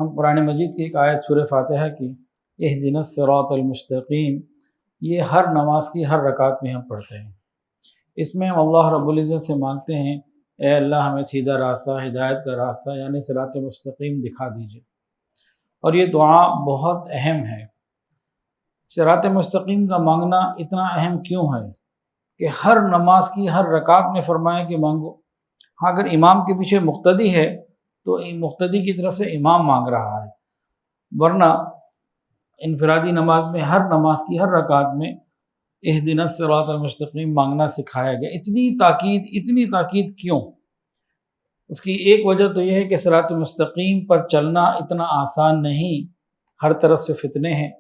ہم قرآن مجید کی ایک آیت سورہ فاتحہ کی اہدنا الصراط المستقیم، یہ ہر نماز کی ہر رکعت میں ہم پڑھتے ہیں۔ اس میں ہم اللہ رب العزت سے مانگتے ہیں، اے اللہ ہمیں سیدھا راستہ، ہدایت کا راستہ یعنی صراط مستقیم دکھا دیجیے۔ اور یہ دعا بہت اہم ہے۔ صراط مستقیم کا مانگنا اتنا اہم کیوں ہے کہ ہر نماز کی ہر رکعت میں فرمایا کہ مانگو۔ ہاں اگر امام کے پیچھے مقتدی ہے تو مقتدی کی طرف سے امام مانگ رہا ہے، ورنہ انفرادی نماز میں ہر نماز کی ہر رکعت میں اہدنا الصراط المستقیم مانگنا سکھایا گیا۔ اتنی تاکید کیوں؟ اس کی ایک وجہ تو یہ ہے کہ صراط مستقیم پر چلنا اتنا آسان نہیں، ہر طرف سے فتنے ہیں،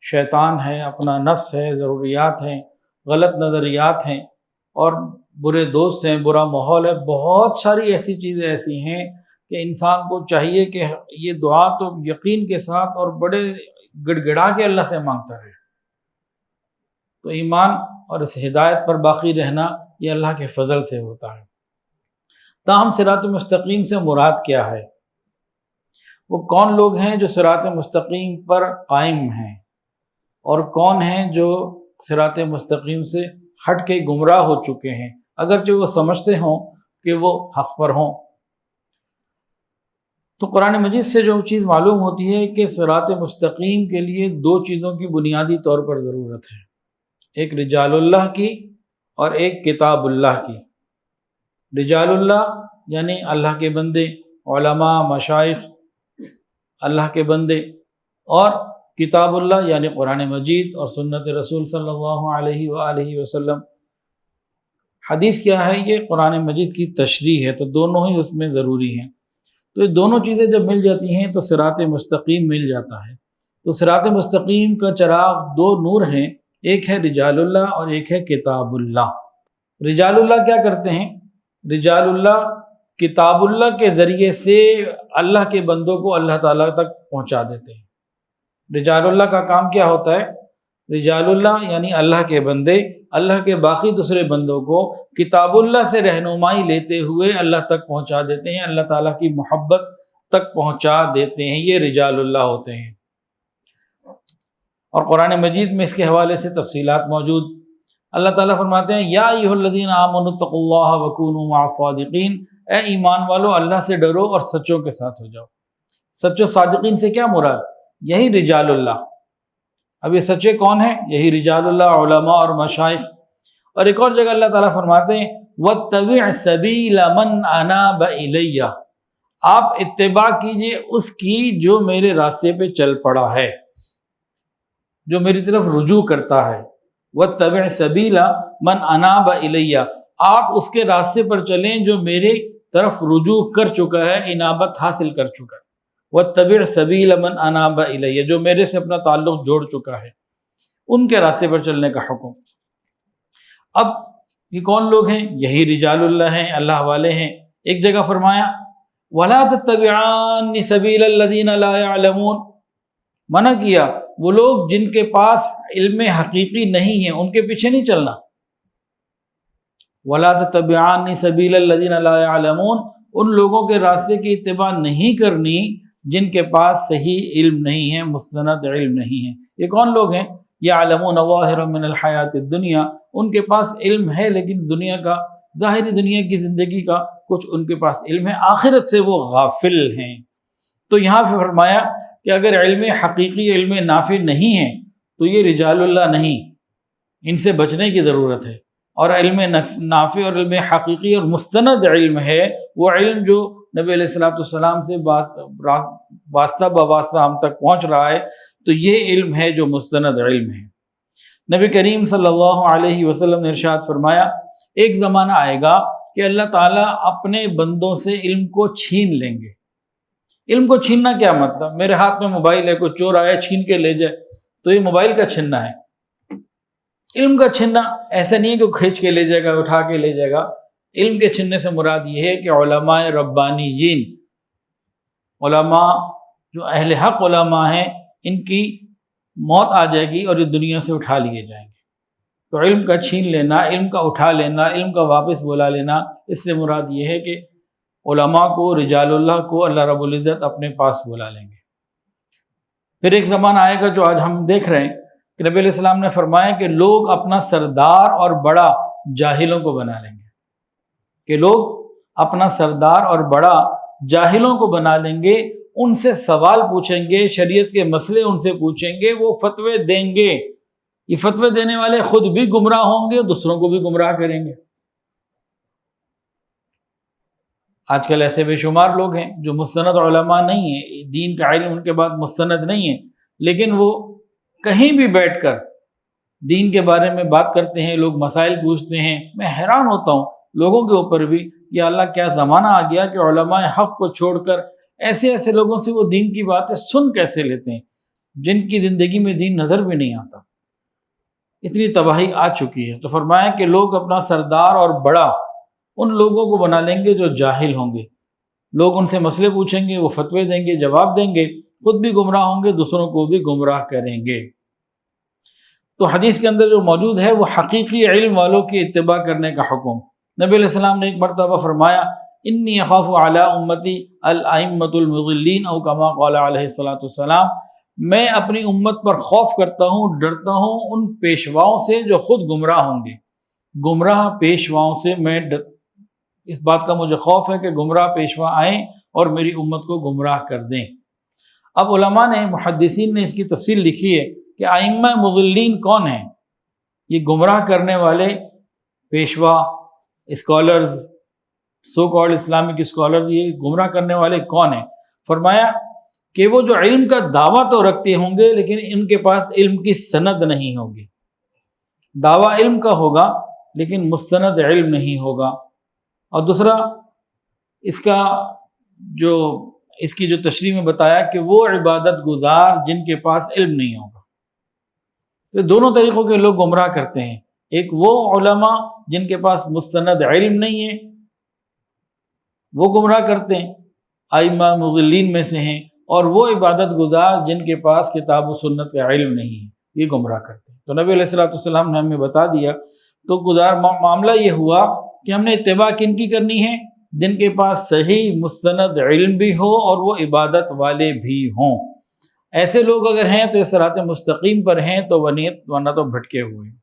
شیطان ہے، اپنا نفس ہے، ضروریات ہیں، غلط نظریات ہیں، اور برے دوست ہیں، برا ماحول ہے، بہت ساری ایسی چیزیں ایسی ہیں کہ انسان کو چاہیے کہ یہ دعا تو یقین کے ساتھ اور بڑے گڑ گڑا کے اللہ سے مانگتا رہے۔ تو ایمان اور اس ہدایت پر باقی رہنا یہ اللہ کے فضل سے ہوتا ہے۔ تاہم صراط مستقیم سے مراد کیا ہے؟ وہ کون لوگ ہیں جو صراط مستقیم پر قائم ہیں، اور کون ہیں جو صراط مستقیم سے ہٹ کے گمراہ ہو چکے ہیں اگرچہ وہ سمجھتے ہوں کہ وہ حق پر ہوں؟ تو قرآن مجید سے جو چیز معلوم ہوتی ہے کہ صراط مستقیم کے لیے دو چیزوں کی بنیادی طور پر ضرورت ہے، ایک رجال اللہ کی اور ایک کتاب اللہ کی۔ رجال اللہ یعنی اللہ کے بندے، علماء، مشائخ، اللہ کے بندے، اور کتاب اللہ یعنی قرآن مجید اور سنت رسول صلی اللہ علیہ وآلہ وسلم۔ حدیث کیا ہے؟ یہ قرآن مجید کی تشریح ہے، تو دونوں ہی اس میں ضروری ہیں۔ تو یہ دونوں چیزیں جب مل جاتی ہیں تو صراط مستقیم مل جاتا ہے۔ تو صراط مستقیم کا چراغ دو نور ہیں، ایک ہے رجال اللہ اور ایک ہے کتاب اللہ۔ رجال اللہ کیا کرتے ہیں؟ رجال اللہ کتاب اللہ کے ذریعے سے اللہ کے بندوں کو اللہ تعالیٰ تک پہنچا دیتے ہیں۔ رجال اللہ کا کام کیا ہوتا ہے؟ رجال اللہ یعنی اللہ کے بندے اللہ کے باقی دوسرے بندوں کو کتاب اللہ سے رہنمائی لیتے ہوئے اللہ تک پہنچا دیتے ہیں، اللہ تعالیٰ کی محبت تک پہنچا دیتے ہیں، یہ رجال اللہ ہوتے ہیں۔ اور قرآن مجید میں اس کے حوالے سے تفصیلات موجود۔ اللہ تعالیٰ فرماتے ہیں یا ایھا الذین آمنوا اتقوا اللہ وکونوا مع الصادقین، اے ایمان والو اللہ سے ڈرو اور سچوں کے ساتھ ہو جاؤ۔ سچوں صادقین سے کیا مراد؟ یہی رجال اللہ۔ اب یہ سچے کون ہیں؟ یہی رجال اللہ، علماء اور مشائخ۔ اور ایک اور جگہ اللہ تعالیٰ فرماتے ہیں وَاتَّبِعْ سَبِيلَ مَنْ أَنَابَ إِلَيَّ، آپ اتباع کیجئے اس کی جو میرے راستے پہ چل پڑا ہے، جو میری طرف رجوع کرتا ہے۔ وَاتَّبِعْ سَبِيلَ مَنْ أَنَابَ إِلَيَّ، آپ اس کے راستے پر چلیں جو میرے طرف رجوع کر چکا ہے، انابت حاصل کر چکا ہے۔ وَاتَّبِعْ سَبِيلَ مَنْ أَنَابَ إِلَيَّ، جو میرے سے اپنا تعلق جوڑ چکا ہے، ان کے راستے پر چلنے کا حکم۔ اب یہ کون لوگ ہیں؟ یہی رجال اللہ ہیں، اللہ والے ہیں۔ ایک جگہ فرمایا وَلَا تَتَّبِعَانِ سَبِيلَ الَّذِينَ لَا يَعْلَمُونَ، منع کیا وہ لوگ جن کے پاس علم حقیقی نہیں ہے ان کے پیچھے نہیں چلنا۔ وَلَا تَتَّبِعَانِ سَبِيلَ الَّذِينَ لَا يَعْلَمُونَ، ان لوگوں کے راستے کی اتباع نہیں کرنی جن کے پاس صحیح علم نہیں ہے، مستند علم نہیں ہے۔ یہ کون لوگ ہیں؟ یعلمون ظاہرا من الحیات الدنیا، ان کے پاس علم ہے لیکن دنیا کا، ظاہری دنیا کی زندگی کا کچھ ان کے پاس علم ہے، آخرت سے وہ غافل ہیں۔ تو یہاں پہ فرمایا کہ اگر علم حقیقی، علم نافع نہیں ہے تو یہ رجال اللہ نہیں، ان سے بچنے کی ضرورت ہے۔ اور علم نافع اور علم حقیقی اور مستند علم ہے وہ علم جو نبی علیہ السلام سے واسطہ بواسطہ ہم تک پہنچ رہا ہے، تو یہ علم ہے جو مستند علم ہے۔ نبی کریم صلی اللہ علیہ وسلم نے ارشاد فرمایا ایک زمانہ آئے گا کہ اللہ تعالیٰ اپنے بندوں سے علم کو چھین لیں گے۔ علم کو چھیننا کیا مطلب؟ میرے ہاتھ میں موبائل ہے، کوئی چور آیا چھین کے لے جائے تو یہ موبائل کا چھیننا ہے۔ علم کا چھیننا ایسا نہیں ہے کہ کھینچ کے لے جائے گا، اٹھا کے لے جائے گا۔ علم کے چھیننے سے مراد یہ ہے کہ علماء ربانیین، علماء جو اہل حق علماء ہیں، ان کی موت آ جائے گی اور یہ دنیا سے اٹھا لیے جائیں گے۔ تو علم کا چھین لینا، علم کا اٹھا لینا، علم کا واپس بلا لینا، اس سے مراد یہ ہے کہ علماء کو، رجال اللہ کو اللہ رب العزت اپنے پاس بلا لیں گے۔ پھر ایک زمانہ آئے گا جو آج ہم دیکھ رہے ہیں کہ نبی علیہ السلام نے فرمایا کہ لوگ اپنا سردار اور بڑا جاہلوں کو بنا لیں گے، کہ لوگ اپنا سردار اور بڑا جاہلوں کو بنا لیں گے، ان سے سوال پوچھیں گے، شریعت کے مسئلے ان سے پوچھیں گے، وہ فتوے دیں گے۔ یہ فتوے دینے والے خود بھی گمراہ ہوں گے، دوسروں کو بھی گمراہ کریں گے۔ آج کل ایسے بے شمار لوگ ہیں جو مستند علماء نہیں ہیں، دین کا علم ان کے بعد مستند نہیں ہے، لیکن وہ کہیں بھی بیٹھ کر دین کے بارے میں بات کرتے ہیں، لوگ مسائل پوچھتے ہیں۔ میں حیران ہوتا ہوں لوگوں کے اوپر بھی، یا اللہ کیا زمانہ آ گیا کہ علماء حق کو چھوڑ کر ایسے ایسے لوگوں سے وہ دین کی باتیں سن کیسے لیتے ہیں جن کی زندگی میں دین نظر بھی نہیں آتا۔ اتنی تباہی آ چکی ہے۔ تو فرمایا کہ لوگ اپنا سردار اور بڑا ان لوگوں کو بنا لیں گے جو جاہل ہوں گے، لوگ ان سے مسئلے پوچھیں گے، وہ فتوے دیں گے، جواب دیں گے، خود بھی گمراہ ہوں گے، دوسروں کو بھی گمراہ کریں گے۔ تو حدیث کے اندر جو موجود ہے وہ حقیقی علم والوں کی اتباع کرنے کا حکم۔ نبی علیہ السلام نے ایک مرتبہ فرمایا انی اخاف علی امتی الائمۃ المضلین او کما قال علیہ الصلوۃ والسلام، میں اپنی امت پر خوف کرتا ہوں، ڈرتا ہوں ان پیشواؤں سے جو خود گمراہ ہوں گے۔ گمراہ پیشواؤں سے میں اس بات کا مجھے خوف ہے کہ گمراہ پیشوا آئیں اور میری امت کو گمراہ کر دیں۔ اب علماء نے، محدثین نے اس کی تفصیل لکھی ہے کہ ائمہ مضلین کون ہیں؟ یہ گمراہ کرنے والے پیشوا، scholars, so called Islamic scholars, یہ گمراہ کرنے والے کون ہیں؟ فرمایا کہ وہ جو علم کا دعویٰ تو رکھتے ہوں گے لیکن ان کے پاس علم کی سند نہیں ہوگی۔ دعویٰ علم کا ہوگا لیکن مستند علم نہیں ہوگا۔ اور دوسرا اس کی جو تشریح میں بتایا کہ وہ عبادت گزار جن کے پاس علم نہیں ہوگا۔ تو دونوں طریقوں کے لوگ گمراہ کرتے ہیں، ایک وہ علماء جن کے پاس مستند علم نہیں ہے وہ گمراہ کرتے ہیں، ائمہ مضلین میں سے ہیں، اور وہ عبادت گزار جن کے پاس کتاب و سنت کا علم نہیں ہے، یہ گمراہ کرتے ہیں۔ تو نبی علیہ الصلوۃ والسلام نے ہمیں بتا دیا۔ تو معاملہ یہ ہوا کہ ہم نے اتباع کن کی کرنی ہے؟ جن کے پاس صحیح مستند علم بھی ہو اور وہ عبادت والے بھی ہوں۔ ایسے لوگ اگر ہیں تو اس صراط مستقیم پر ہیں، تو ورنہ تو بھٹکے ہوئے ہیں۔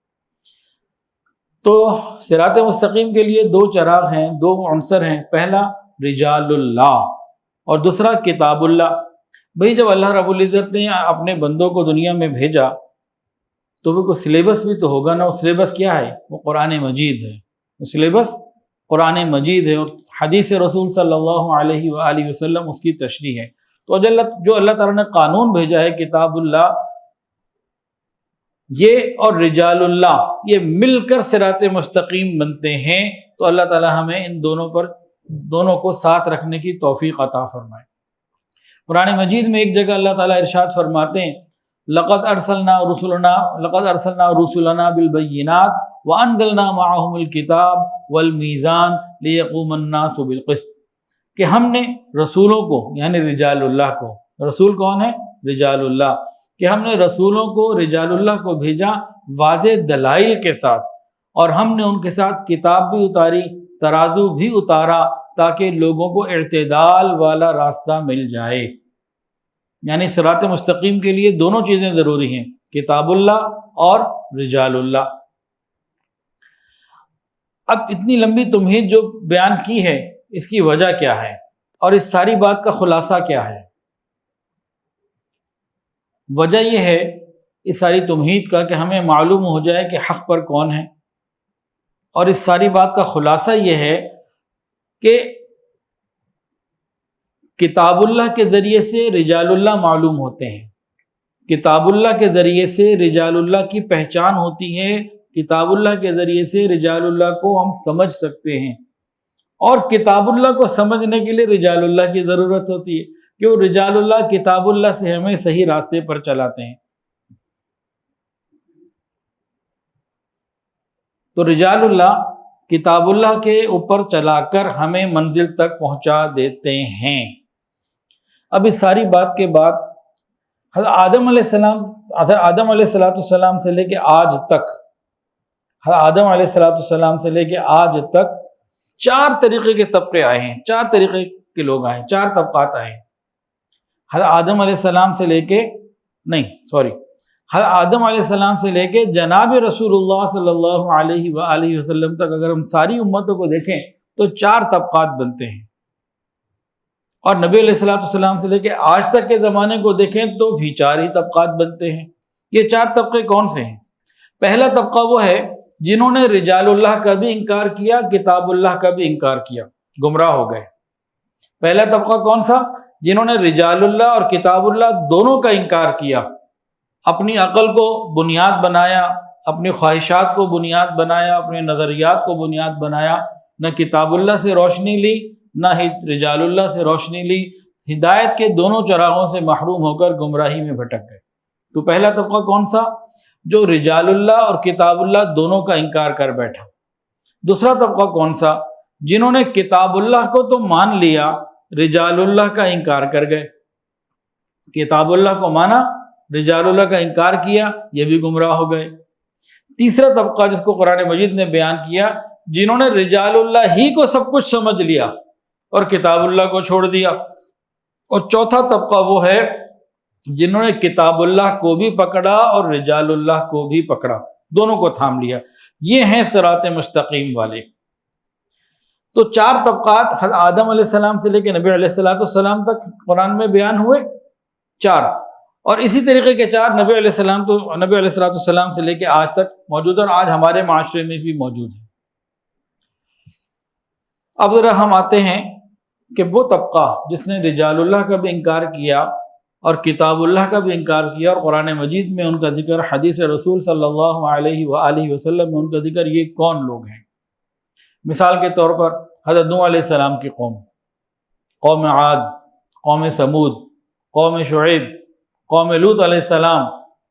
تو صراط مستقیم کے لیے دو چراغ ہیں، دو عنصر ہیں، پہلا رجال اللہ اور دوسرا کتاب اللہ۔ بھئی جب اللہ رب العزت نے اپنے بندوں کو دنیا میں بھیجا تو وہ کوئی سلیبس بھی تو ہوگا نا۔ وہ سلیبس کیا ہے؟ وہ قرآن مجید ہے۔ سلیبس قرآن مجید ہے اور حدیث رسول صلی اللہ علیہ وآلہ وسلم اس کی تشریح ہے۔ تو جو اللہ تعالیٰ نے قانون بھیجا ہے، کتاب اللہ یہ اور رجال اللہ، یہ مل کر صراط مستقیم بنتے ہیں۔ تو اللہ تعالیٰ ہمیں ان دونوں کو ساتھ رکھنے کی توفیق عطا فرمائے۔ قرآن مجید میں ایک جگہ اللہ تعالیٰ ارشاد فرماتے ہیں لقد ارسلنا رسلنا بالبینات وانزلنا معهم الکتاب والمیزان لیقوم الناس بالقسط، کہ ہم نے رسولوں کو، یعنی رجال اللہ کو، رسول کون ہے؟ رجال اللہ، کہ ہم نے رسولوں کو، رجال اللہ کو بھیجا واضح دلائل کے ساتھ، اور ہم نے ان کے ساتھ کتاب بھی اتاری، ترازو بھی اتارا، تاکہ لوگوں کو اعتدال والا راستہ مل جائے۔ یعنی صراط مستقیم کے لیے دونوں چیزیں ضروری ہیں، کتاب اللہ اور رجال اللہ۔ اب اتنی لمبی تمہید جو بیان کی ہے، اس کی وجہ کیا ہے اور اس ساری بات کا خلاصہ کیا ہے؟ وجہ یہ ہے اس ساری تمہید کا کہ ہمیں معلوم ہو جائے کہ حق پر کون ہے، اور اس ساری بات کا خلاصہ یہ ہے کہ کتاب اللہ کے ذریعے سے رجال اللہ معلوم ہوتے ہیں، کتاب اللہ کے ذریعے سے رجال اللہ کی پہچان ہوتی ہے، کتاب اللہ کے ذریعے سے رجال اللہ کو ہم سمجھ سکتے ہیں، اور کتاب اللہ کو سمجھنے کے لیے رجال اللہ کی ضرورت ہوتی ہے، کہ وہ رجال اللہ کتاب اللہ سے ہمیں صحیح راستے پر چلاتے ہیں۔ تو رجال اللہ کتاب اللہ کے اوپر چلا کر ہمیں منزل تک پہنچا دیتے ہیں۔ اب اس ساری بات کے بعد حضرت آدم علیہ السلام سے لے کے آج تک، حضرت آدم علیہ السلام سے لے کے آج تک 4 طریقے کے طبقے آئے ہیں، 4 طریقے کے لوگ آئے ہیں، 4 طبقات آئے ہیں۔ حضرت آدم علیہ السلام سے لے کے حضرت آدم علیہ السلام سے لے کے جناب رسول اللہ صلی اللہ علیہ وآلہ وسلم تک اگر ہم ساری امتوں کو دیکھیں تو 4 طبقات بنتے ہیں، اور نبی علیہ السلام سے لے کے آج تک کے زمانے کو دیکھیں تو بھی 4 ہی طبقات بنتے ہیں۔ یہ 4 طبقے کون سے ہیں؟ پہلا طبقہ وہ ہے جنہوں نے رجال اللہ کا بھی انکار کیا، کتاب اللہ کا بھی انکار کیا، گمراہ ہو گئے۔ پہلا طبقہ کون سا؟ جنہوں نے رجال اللہ اور کتاب اللہ دونوں کا انکار کیا، اپنی عقل کو بنیاد بنایا، اپنی خواہشات کو بنیاد بنایا، اپنے نظریات کو بنیاد بنایا، نہ کتاب اللہ سے روشنی لی نہ ہی رجال اللہ سے روشنی لی، ہدایت کے دونوں چراغوں سے محروم ہو کر گمراہی میں بھٹک گئے۔ تو پہلا طبقہ کون سا؟ جو رجال اللہ اور کتاب اللہ دونوں کا انکار کر بیٹھا۔ دوسرا طبقہ کون سا؟ جنہوں نے کتاب اللہ کو تو مان لیا، رجال اللہ کا انکار کر گئے، کتاب اللہ کو مانا، رجال اللہ کا انکار کیا، یہ بھی گمراہ ہو گئے۔ تیسرا طبقہ جس کو قرآن مجید نے بیان کیا، جنہوں نے رجال اللہ ہی کو سب کچھ سمجھ لیا اور کتاب اللہ کو چھوڑ دیا۔ اور چوتھا طبقہ وہ ہے جنہوں نے کتاب اللہ کو بھی پکڑا اور رجال اللہ کو بھی پکڑا، دونوں کو تھام لیا۔ یہ ہیں صراط مستقیم والے۔ تو 4 طبقات حضرت آدم علیہ السلام سے لے کے نبی علیہ السلام تک قرآن میں بیان ہوئے، 4، اور اسی طریقے کے 4 نبی علیہ السلام سے لے کے آج تک موجود ہیں، اور آج ہمارے معاشرے میں بھی موجود ہیں۔ اب ذرا ہم آتے ہیں کہ وہ طبقہ جس نے رجال اللہ کا بھی انکار کیا اور کتاب اللہ کا بھی انکار کیا، اور قرآن مجید میں ان کا ذکر، حدیث رسول صلی اللہ علیہ وآلہ وسلم میں ان کا ذکر، یہ کون لوگ ہیں؟ مثال کے طور پر حضرت نوح علیہ السلام کی قوم، قوم عاد، قوم سمود، قوم شعیب، قوم لوط علیہ السلام،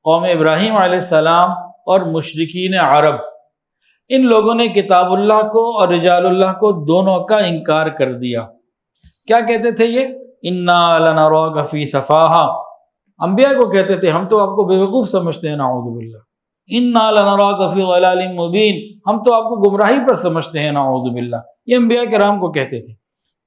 قوم ابراہیم علیہ السلام اور مشرکین عرب، ان لوگوں نے کتاب اللہ کو اور رجال اللہ کو دونوں کا انکار کر دیا۔ کیا کہتے تھے یہ؟ انا لنراک فی سفاہہ، انبیاء کو کہتے تھے ہم تو آپ کو بیوقوف سمجھتے ہیں، نعوذ باللہ، انا لنراک فی ضلال مبین، ہم تو آپ کو گمراہی پر سمجھتے ہیں، نعوذ باللہ، یہ انبیاء کرام کو کہتے تھے۔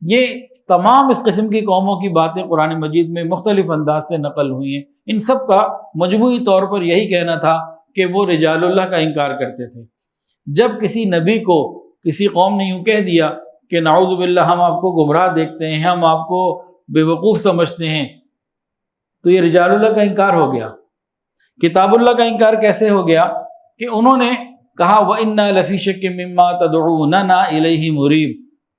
یہ تمام اس قسم کی قوموں کی باتیں قرآن مجید میں مختلف انداز سے نقل ہوئی ہیں، ان سب کا مجموعی طور پر یہی کہنا تھا کہ وہ رجال اللہ کا انکار کرتے تھے۔ جب کسی نبی کو کسی قوم نے یوں کہہ دیا کہ نعوذ باللہ ہم آپ کو گمراہ دیکھتے ہیں، ہم آپ کو بے وقوف سمجھتے ہیں، تو یہ رجال اللہ کا انکار ہو گیا۔ کتاب اللہ کا انکار کیسے ہو گیا؟ کہ انہوں نے کہا وَإِنَّا لَفِي شَكٍّ مِّمَّا تَدْعُونَنَا إِلَيْهِ مُرِيبٍ،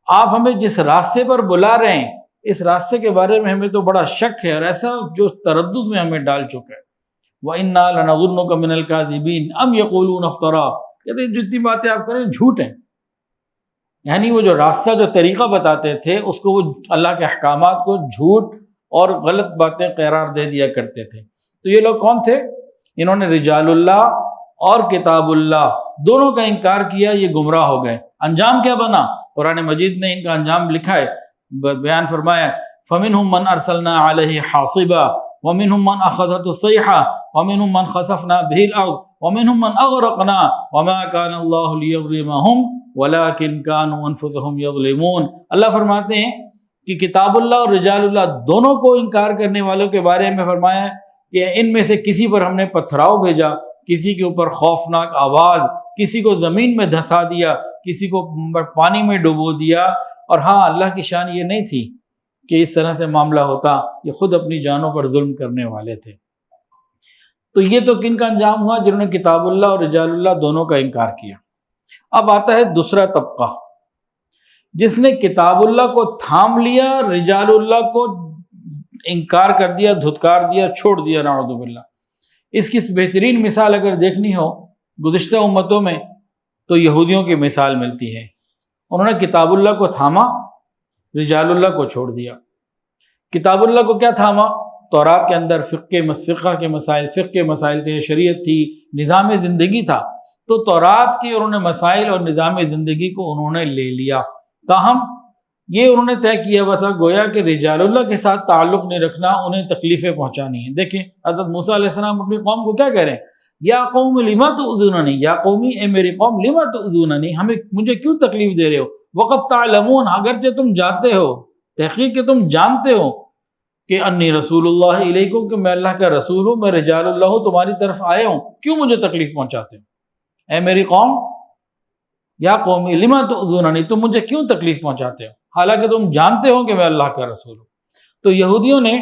آپ ہمیں جس راستے پر بلا رہے ہیں اس راستے کے بارے میں ہمیں تو بڑا شک ہے، اور ایسا جو تردد میں ہمیں ڈال چکا ہے۔ وَإِنَّا لَنَظُنُّكَ مِنَ الْكَاذِبِينَ أَمْ يَقُولُونَ افْتَرَاءَ، کہتے ہیں جتنی باتیں آپ کریں جھوٹ ہیں، یعنی وہ جو راستہ جو طریقہ بتاتے تھے اس کو وہ اللہ کے احکامات کو جھوٹ اور غلط باتیں قرار دے دیا کرتے تھے۔ تو یہ لوگ کون تھے؟ انہوں نے رجال اللہ اور کتاب اللہ دونوں کا انکار کیا، یہ گمراہ ہو گئے۔ انجام کیا بنا؟ قرآن مجید نے ان کا انجام لکھا ہے، بیان فرمایا فَمِنْهُمْ مَنْ أَرْسَلْنَا عَلَيْهِ حَاصِبًا وَمِنْهُمْ مَنْ أَخَذَتْهُ الصَّيْحَةُ وَمِنْهُمْ مَنْ خَسَفْنَا بِهِ الْأَرْضَ وَمِنْهُمْ مَنْ أَغْرَقْنَا وَمَا كَانَ اللَّهُ لِيَظْلِمَهُمْ وَلَكِنْ كَانُوا أَنفُسَهُمْ يَظْلِمُونَ۔ اللہ فرماتے ہیں کہ کتاب اللہ اور رجال اللہ دونوں کو انکار کرنے والوں کے بارے میں فرمایا کہ ان میں سے کسی پر ہم نے پتھراؤ بھیجا، کسی کے اوپر خوفناک آواز، کسی کو زمین میں دھسا دیا، کسی کو پانی میں ڈبو دیا، اور ہاں اللہ کی شان یہ نہیں تھی کہ اس طرح سے معاملہ ہوتا، یہ خود اپنی جانوں پر ظلم کرنے والے تھے۔ تو یہ تو کن کا انجام ہوا؟ جنہوں نے کتاب اللہ اور رجال اللہ دونوں کا انکار کیا۔ اب آتا ہے دوسرا طبقہ جس نے کتاب اللہ کو تھام لیا، رجال اللہ کو انکار کر دیا، دھتکار دیا، چھوڑ دیا، نعوذ باللہ۔ اس کی بہترین مثال اگر دیکھنی ہو گزشتہ امتوں میں تو یہودیوں کی مثال ملتی ہے۔ انہوں نے کتاب اللہ کو تھاما، رجال اللہ کو چھوڑ دیا۔ کتاب اللہ کو کیا تھاما؟ تورات کے اندر فقہ کے مسائل تھے، شریعت تھی، نظام زندگی تھا، تو تورات کے انہوں نے مسائل اور نظام زندگی کو انہوں نے لے لیا۔ تاہم یہ انہوں نے طے کیا ہوا تھا گویا کہ رجال اللہ کے ساتھ تعلق نہیں رکھنا، انہیں تکلیفیں پہنچانی ہیں۔ دیکھیں حضرت موسیٰ علیہ السلام اپنی قوم کو کیا کہہ رہے ہیں؟ یا قوم لما تؤذوننی، یا قومی اے میری قوم لما تؤذوننی، مجھے کیوں تکلیف دے رہے ہو؟ وقت تعلمون، اگرچہ تم جانتے ہو، تحقیق کہ تم جانتے ہو کہ انی رسول اللہ علیکم، کہ میں اللہ کا رسول ہوں، میں رجال اللہ ہوں، تمہاری طرف آیا ہوں، کیوں مجھے تکلیف پہنچاتے ہو؟ اے میری قوم، یا قومی لما تؤذوننی، تم مجھے کیوں تکلیف پہنچاتے ہو حالانکہ تم جانتے ہو کہ میں اللہ کا رسول ہوں۔ تو یہودیوں نے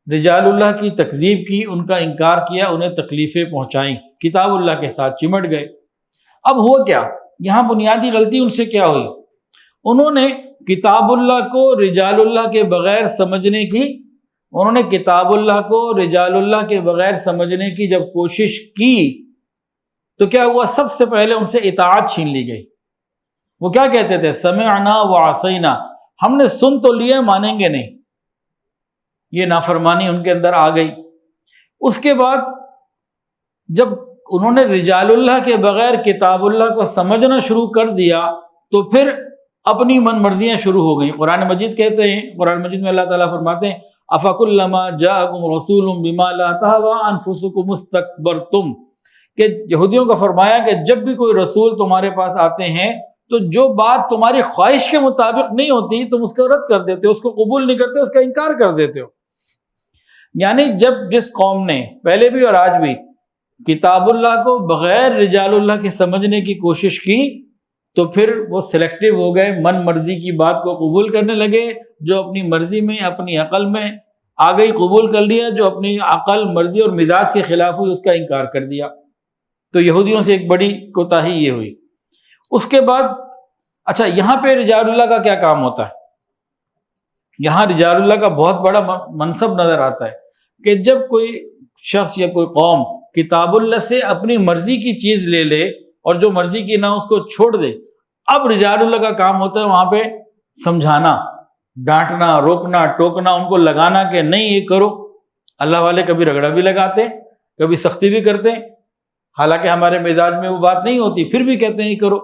رجال اللہ کی تکذیب کی، ان کا انکار کیا، انہیں تکلیفیں پہنچائیں، کتاب اللہ کے ساتھ چمٹ گئے۔ اب ہوا کیا؟ یہاں بنیادی غلطی ان سے کیا ہوئی؟ انہوں نے کتاب اللہ کو رجال اللہ کے بغیر سمجھنے کی، انہوں نے کتاب اللہ کو رجال اللہ کے بغیر سمجھنے کی جب کوشش کی تو کیا ہوا؟ سب سے پہلے ان سے اطاعت چھین لی گئی۔ وہ کیا کہتے تھے؟ سمعنا وعصینا، ہم نے سن تو لیا، مانیں گے نہیں۔ یہ نافرمانی ان کے اندر آ گئی۔ اس کے بعد جب انہوں نے رجال اللہ کے بغیر کتاب اللہ کو سمجھنا شروع کر دیا تو پھر اپنی من مرضیاں شروع ہو گئیں۔ قرآن مجید کہتے ہیں، قرآن مجید میں اللہ تعالیٰ فرماتے ہیں افکلما جاءکم رسول بما لا تہوی انفسکم استکبرتم، کہ یہودیوں کا فرمایا کہ جب بھی کوئی رسول تمہارے پاس آتے ہیں تو جو بات تمہاری خواہش کے مطابق نہیں ہوتی تم اس کو رد کر دیتے ہو، اس کو قبول نہیں کرتے، اس کا انکار کر دیتے ہو۔ یعنی جب جس قوم نے پہلے بھی اور آج بھی کتاب اللہ کو بغیر رجال اللہ کے سمجھنے کی کوشش کی تو پھر وہ سلیکٹیو ہو گئے، من مرضی کی بات کو قبول کرنے لگے، جو اپنی مرضی میں اپنی عقل میں آ گئی قبول کر لیا، جو اپنی عقل مرضی اور مزاج کے خلاف ہوئی اس کا انکار کر دیا۔ تو یہودیوں سے ایک بڑی کوتاہی یہ ہوئی۔ اس کے بعد اچھا یہاں پہ رجال اللہ کا کیا کام ہوتا ہے؟ یہاں رجال اللہ کا بہت بڑا منصب نظر آتا ہے کہ جب کوئی شخص یا کوئی قوم کتاب اللہ سے اپنی مرضی کی چیز لے لے اور جو مرضی کی نہ اس کو چھوڑ دے، اب رجال اللہ کا کام ہوتا ہے وہاں پہ سمجھانا، ڈانٹنا، روکنا، ٹوکنا، ان کو لگانا کہ نہیں یہ کرو۔ اللہ والے کبھی رگڑا بھی لگاتے، کبھی سختی بھی کرتے، حالانکہ ہمارے مزاج میں وہ بات نہیں ہوتی، پھر بھی کہتے ہیں یہ کرو۔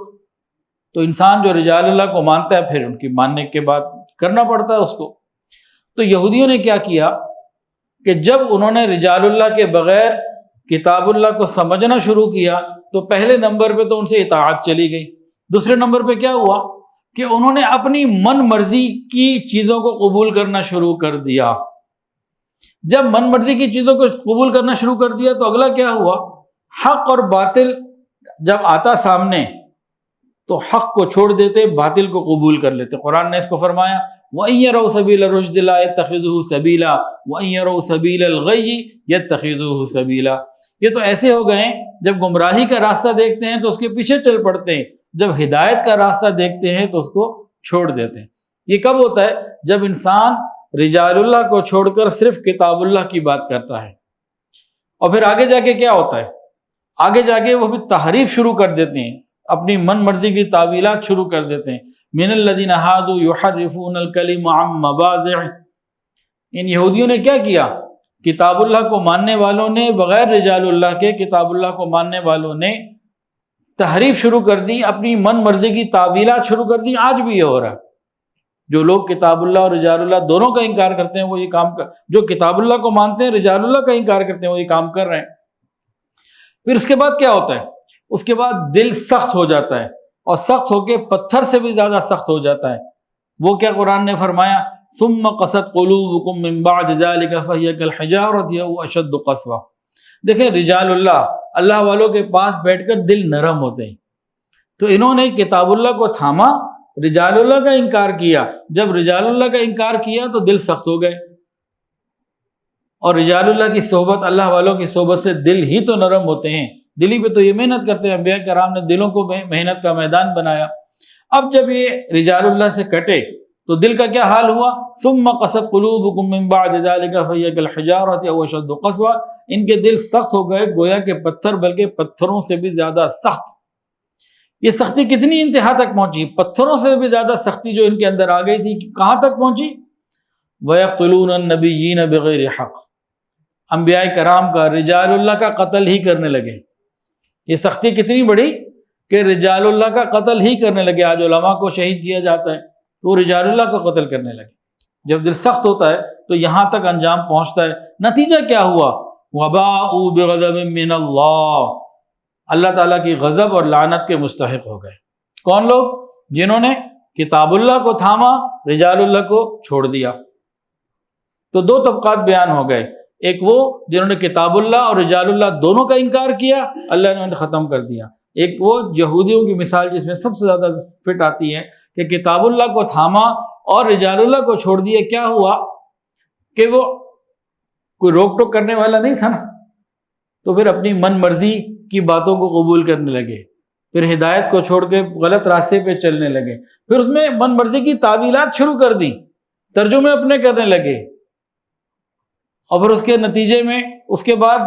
تو انسان جو رجال اللہ کو مانتا ہے پھر ان کی ماننے کے بعد کرنا پڑتا ہے اس کو۔ تو یہودیوں نے کیا کیا کہ جب انہوں نے رجال اللہ کے بغیر کتاب اللہ کو سمجھنا شروع کیا تو پہلے نمبر پہ تو ان سے اطاعت چلی گئی، دوسرے نمبر پہ کیا ہوا کہ انہوں نے اپنی من مرضی کی چیزوں کو قبول کرنا شروع کر دیا۔ جب من مرضی کی چیزوں کو قبول کرنا شروع کر دیا تو اگلا کیا ہوا؟ حق اور باطل جب آتا سامنے تو حق کو چھوڑ دیتے، باطل کو قبول کر لیتے۔ قرآن نے اس کو فرمایا وَإِن يَرَوْا سَبِيلَ الرُّشْدِ لَا يَتَّخِذُوهُ سَبِيلًا وَإِن يَرَوْا سَبِيلَ الْغَيِّ يَتَّخِذُوهُ سَبِيلًا۔ یہ تو ایسے ہو گئے جب گمراہی کا راستہ دیکھتے ہیں تو اس کے پیچھے چل پڑتے ہیں، جب ہدایت کا راستہ دیکھتے ہیں تو اس کو چھوڑ دیتے ہیں۔ یہ کب ہوتا ہے؟ جب انسان رجال اللہ کو چھوڑ کر صرف کتاب اللہ کی بات کرتا ہے۔ اور پھر آگے جا کے کیا ہوتا ہے؟ آگے جا کے وہ بھی تحریف شروع کر دیتے ہیں، اپنی من مرضی کی تعویلات شروع کر دیتے ہیں۔ من الذین ہادوا یحرفون الکلم عن مواضعہ، ان یہودیوں نے کیا کیا؟ کتاب اللہ کو ماننے والوں نے بغیر رجال اللہ کے کتاب اللہ کو ماننے والوں نے تحریف شروع کر دی، اپنی من مرضی کی تعویلات شروع کر دی۔ آج بھی یہ ہو رہا ہے، جو لوگ کتاب اللہ اور رجال اللہ دونوں کا انکار کرتے ہیں وہ یہ کام جو کتاب اللہ کو مانتے ہیں رجال اللہ کا انکار کرتے ہیں وہ یہ کام کر رہے ہیں۔ پھر اس کے بعد کیا ہوتا ہے؟ اس کے بعد دل سخت ہو جاتا ہے، اور سخت ہو کے پتھر سے بھی زیادہ سخت ہو جاتا ہے۔ وہ کیا قرآن نے فرمایا ثم قست قلوبکم من بعد ذلک فہی کالحجارۃ او اشد قسوہ۔ دیکھیں رجال اللہ والوں کے پاس بیٹھ کر دل نرم ہوتے ہیں، تو انہوں نے کتاب اللہ کو تھاما، رجال اللہ کا انکار کیا۔ جب رجال اللہ کا انکار کیا تو دل سخت ہو گئے، اور رجال اللہ کی صحبت، اللہ والوں کی صحبت سے دل ہی تو نرم ہوتے ہیں، دلی پہ تو یہ محنت کرتے ہیں۔ انبیاء کرام نے دلوں کو محنت کا میدان بنایا۔ اب جب یہ رجال اللہ سے کٹے تو دل کا کیا حال ہوا؟ ثم قست قلوبکم من بعد ذلک فہی کالحجارۃ او اشد قسوہ، ان کے دل سخت ہو گئے گویا کہ پتھر، بلکہ پتھروں سے بھی زیادہ سخت۔ یہ سختی کتنی انتہا تک پہنچی؟ پتھروں سے بھی زیادہ سختی جو ان کے اندر آ گئی تھی، کہاں تک پہنچی؟ وَيَقْتُلُونَ النَّبِيِّينَ بِغَيْرِ حَقٍّ، انبیاء کرام کا، رجال اللہ کا قتل ہی کرنے لگے۔ یہ سختی کتنی بڑی کہ رجال اللہ کا قتل ہی کرنے لگے۔ آج علماء کو شہید کیا جاتا ہے تو رجال اللہ کو قتل کرنے لگے۔ جب دل سخت ہوتا ہے تو یہاں تک انجام پہنچتا ہے۔ نتیجہ کیا ہوا؟ وَبَاءُوا بِغَضَبٍ مِّنَ اللَّهِ، اللہ تعالیٰ کی غضب اور لعنت کے مستحق ہو گئے۔ کون لوگ؟ جنہوں نے کتاب اللہ کو تھاما، رجال اللہ کو چھوڑ دیا۔ تو دو طبقات بیان ہو گئے، ایک وہ جنہوں نے کتاب اللہ اور رجال اللہ دونوں کا انکار کیا، اللہ نے انہیں ختم کر دیا۔ ایک وہ یہودیوں کی مثال جس میں سب سے زیادہ فٹ آتی ہے کہ کتاب اللہ کو تھاما اور رجال اللہ کو چھوڑ دیا۔ کیا ہوا کہ وہ کوئی روک ٹوک کرنے والا نہیں تھا نا، تو پھر اپنی من مرضی کی باتوں کو قبول کرنے لگے، پھر ہدایت کو چھوڑ کے غلط راستے پہ چلنے لگے، پھر اس میں من مرضی کی تعویلات شروع کر دی، ترجمے اپنے کرنے لگے، اور پھر اس کے نتیجے میں اس کے بعد